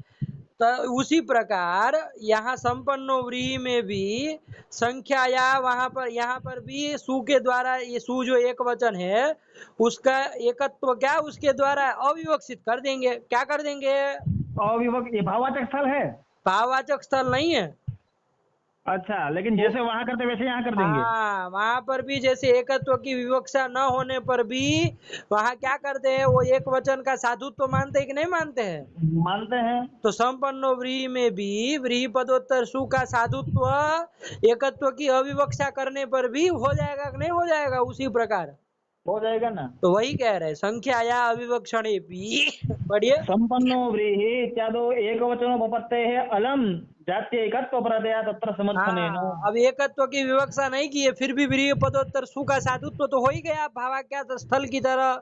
तो उसी प्रकार यहाँ संपन्नो व्रीहि में भी संख्या या वहां पर यहाँ पर भी सु के द्वारा, ये सु जो एक वचन है उसका एकत्व क्या उसके द्वारा अविवक्षित कर देंगे। क्या कर देंगे? अविवक्त ये भाववाचक स्थल है। भाववाचक स्थल नहीं है। अच्छा, लेकिन जैसे वहां करते वैसे यहाँ कर देंगे। हाँ, वहां पर भी जैसे एकत्व की विवक्षा न होने पर भी वहां क्या करते हैं, वो एक वचन का साधुत्व मानते हैं कि नहीं मानते हैं? मानते हैं। तो संपन्नो व्रीहि में भी व्रीहि पदोत्तर सु का साधुत्व एकत्व की अविवक्षा करने पर भी हो जाएगा कि नहीं हो जाएगा? उसी प्रकार हो जाएगा ना। तो वही कह रहे, संख्या या अविवक्षणे भी बढ़िए। संपन्नो व्रीहि इत्यादो एक वचनोपपत्ते है अलम जातीय एकत्व प्रदया तत्र समर्थनेन। हाँ, अब एकत्व की विवक्षा नहीं की है, फिर भी व्रीहि पदोत्तर सु का साधुत्व तो हो ही गया भावाख्यात स्थल की तरह।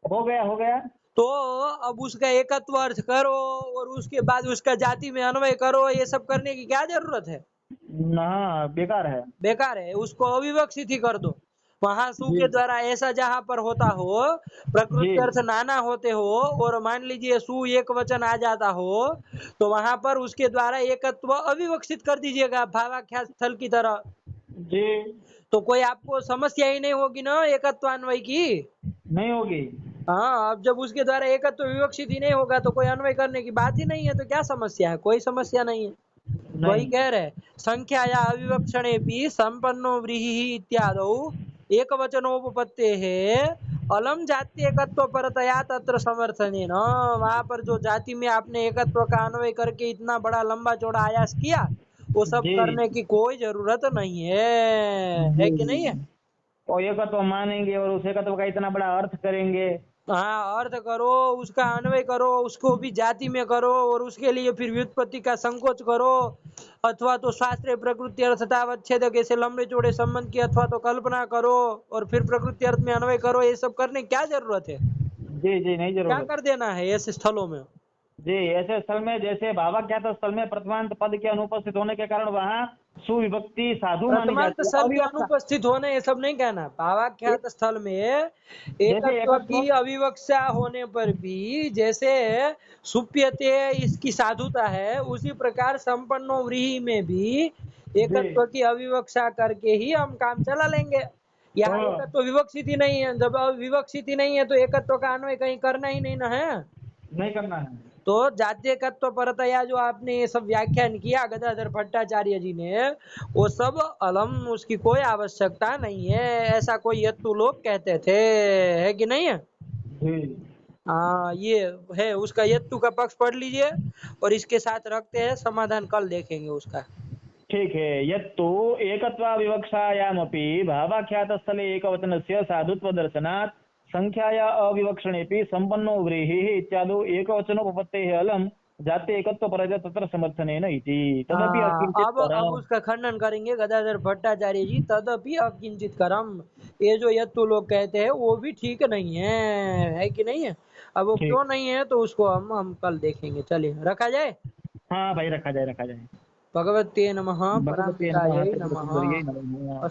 हो गया हो गया। तो अब उसका एकत्व अर्थ करो और उसके बाद उसका जाति में अन्वय करो, ये सब करने की क्या जरूरत है? ना, बेकार है। बेकार है, उसको अविवक्षित ही कर दो। वहां सु जी के द्वारा ऐसा जहां पर होता हो, जी प्रकृति अर्थ नाना होते हो, और मान लीजिए सु एक वचन आ जाता हो, तो वहां पर उसके द्वारा एकत्व अविवक्षित कर दीजिएगा भावाख्यात स्थल की तरह। जी। तो कोई आपको समस्या ही नहीं होगी ना एकत्वान्वय की। नहीं होगी। हाँ, अब जब उसके द्वारा एकत्व विवक्षित ही नहीं होगा तो कोई अन्वय करने की बात ही नहीं है, तो क्या समस्या है? कोई समस्या नहीं है। वही नहीं। कह रहे, संख्या या अविवक्षणे भी संपन्नो व्रीहि इत्यादौ एक वचनोपपत्ते है अलम जाति एकत्व परतया तत्र समर्थनेन। वहां पर जो जाति में आपने एकत्व का अन्वय करके इतना बड़ा लंबा चौड़ा आयास किया, वो सब जी करने की कोई जरूरत नहीं है जी कि जी। नहीं है? और एकत्व मानेंगे और उस एकत्व का इतना बड़ा अर्थ करेंगे। हाँ, अर्थ करो, उसका अन्वय करो, उसको भी जाति में करो, और उसके लिए फिर व्युत्पत्ति का संकोच करो, अथवा तो शास्त्रीय प्रकृति अर्थतावच्छेद ऐसे लंबे चौड़े संबंध की अथवा तो कल्पना करो, और फिर प्रकृति अर्थ में अन्वय करो। ये सब करने की क्या जरूरत है? जी जी, नहीं क्या जरूरत। कर देना है ऐसे स्थलों में? जी, ऐसे स्थल में जैसे भावाख्यात स्थल में प्रथमांत पद के अनुपस्थित होने के कारण वहाँ सुविभक्ति साधु मानी प्रथमांत जाती है, स्थल के अविवक्षा। अनुपस्थित होने ये सब नहीं कहना। भावाख्यात स्थल में जैसे एकत्व एकत्व। की अविवक्षा होने पर भी जैसे सुप्यते इसकी साधुता है, उसी प्रकार संपन्नो व्रीहि में भी जी। एकत्व की अविवक्षा करके ही हम काम चला लेंगे। यहाँ हाँ, एकत्व विवक्षित ही नहीं है, जब विवक्षित ही नहीं है तो एकत्व का अन्वय कहीं करना ही नहीं ना है। नहीं करना है। तो जातीयकत्व परतया जो आपने ये सब व्याख्यान किया गदाधर भट्टाचार्य जी ने, वो सब अलम, उसकी कोई आवश्यकता नहीं है, ऐसा कोई यत्तु लोग कहते थे, है कि नहीं है? जी हाँ, ये है उसका यत्तु का पक्ष पढ़ लीजिए, और इसके साथ रखते हैं, समाधान कल देखेंगे उसका। ठीक है। यत्तु एकत्वा विवक्षायामपि भावाख्यातस्थले एकवचनस्य साधुत्व दर्शनात् संख्याया अविवक्षणेपि संपन्नो व्रीहिः इत्यादौ एकवचनोपपत्तेः अलम जाते एकत्व परज तत्र समर्थनेन इति तदपि अकिंचित अब उसका खंडन करेंगे गदाधर भट्टाचार्य जी। तदपि अकिंचित करम, ये जो यत्तु लोग कहते हैं वो भी ठीक नहीं है कि नहीं है? अब वो क्यों नहीं है तो उसको हम कल देखेंगे। चलिए रखा जाए। हाँ भाई रखा जाए, रखा जाए। भगवते नमः, भगवते परामपितायै नमः, नमः। नमः।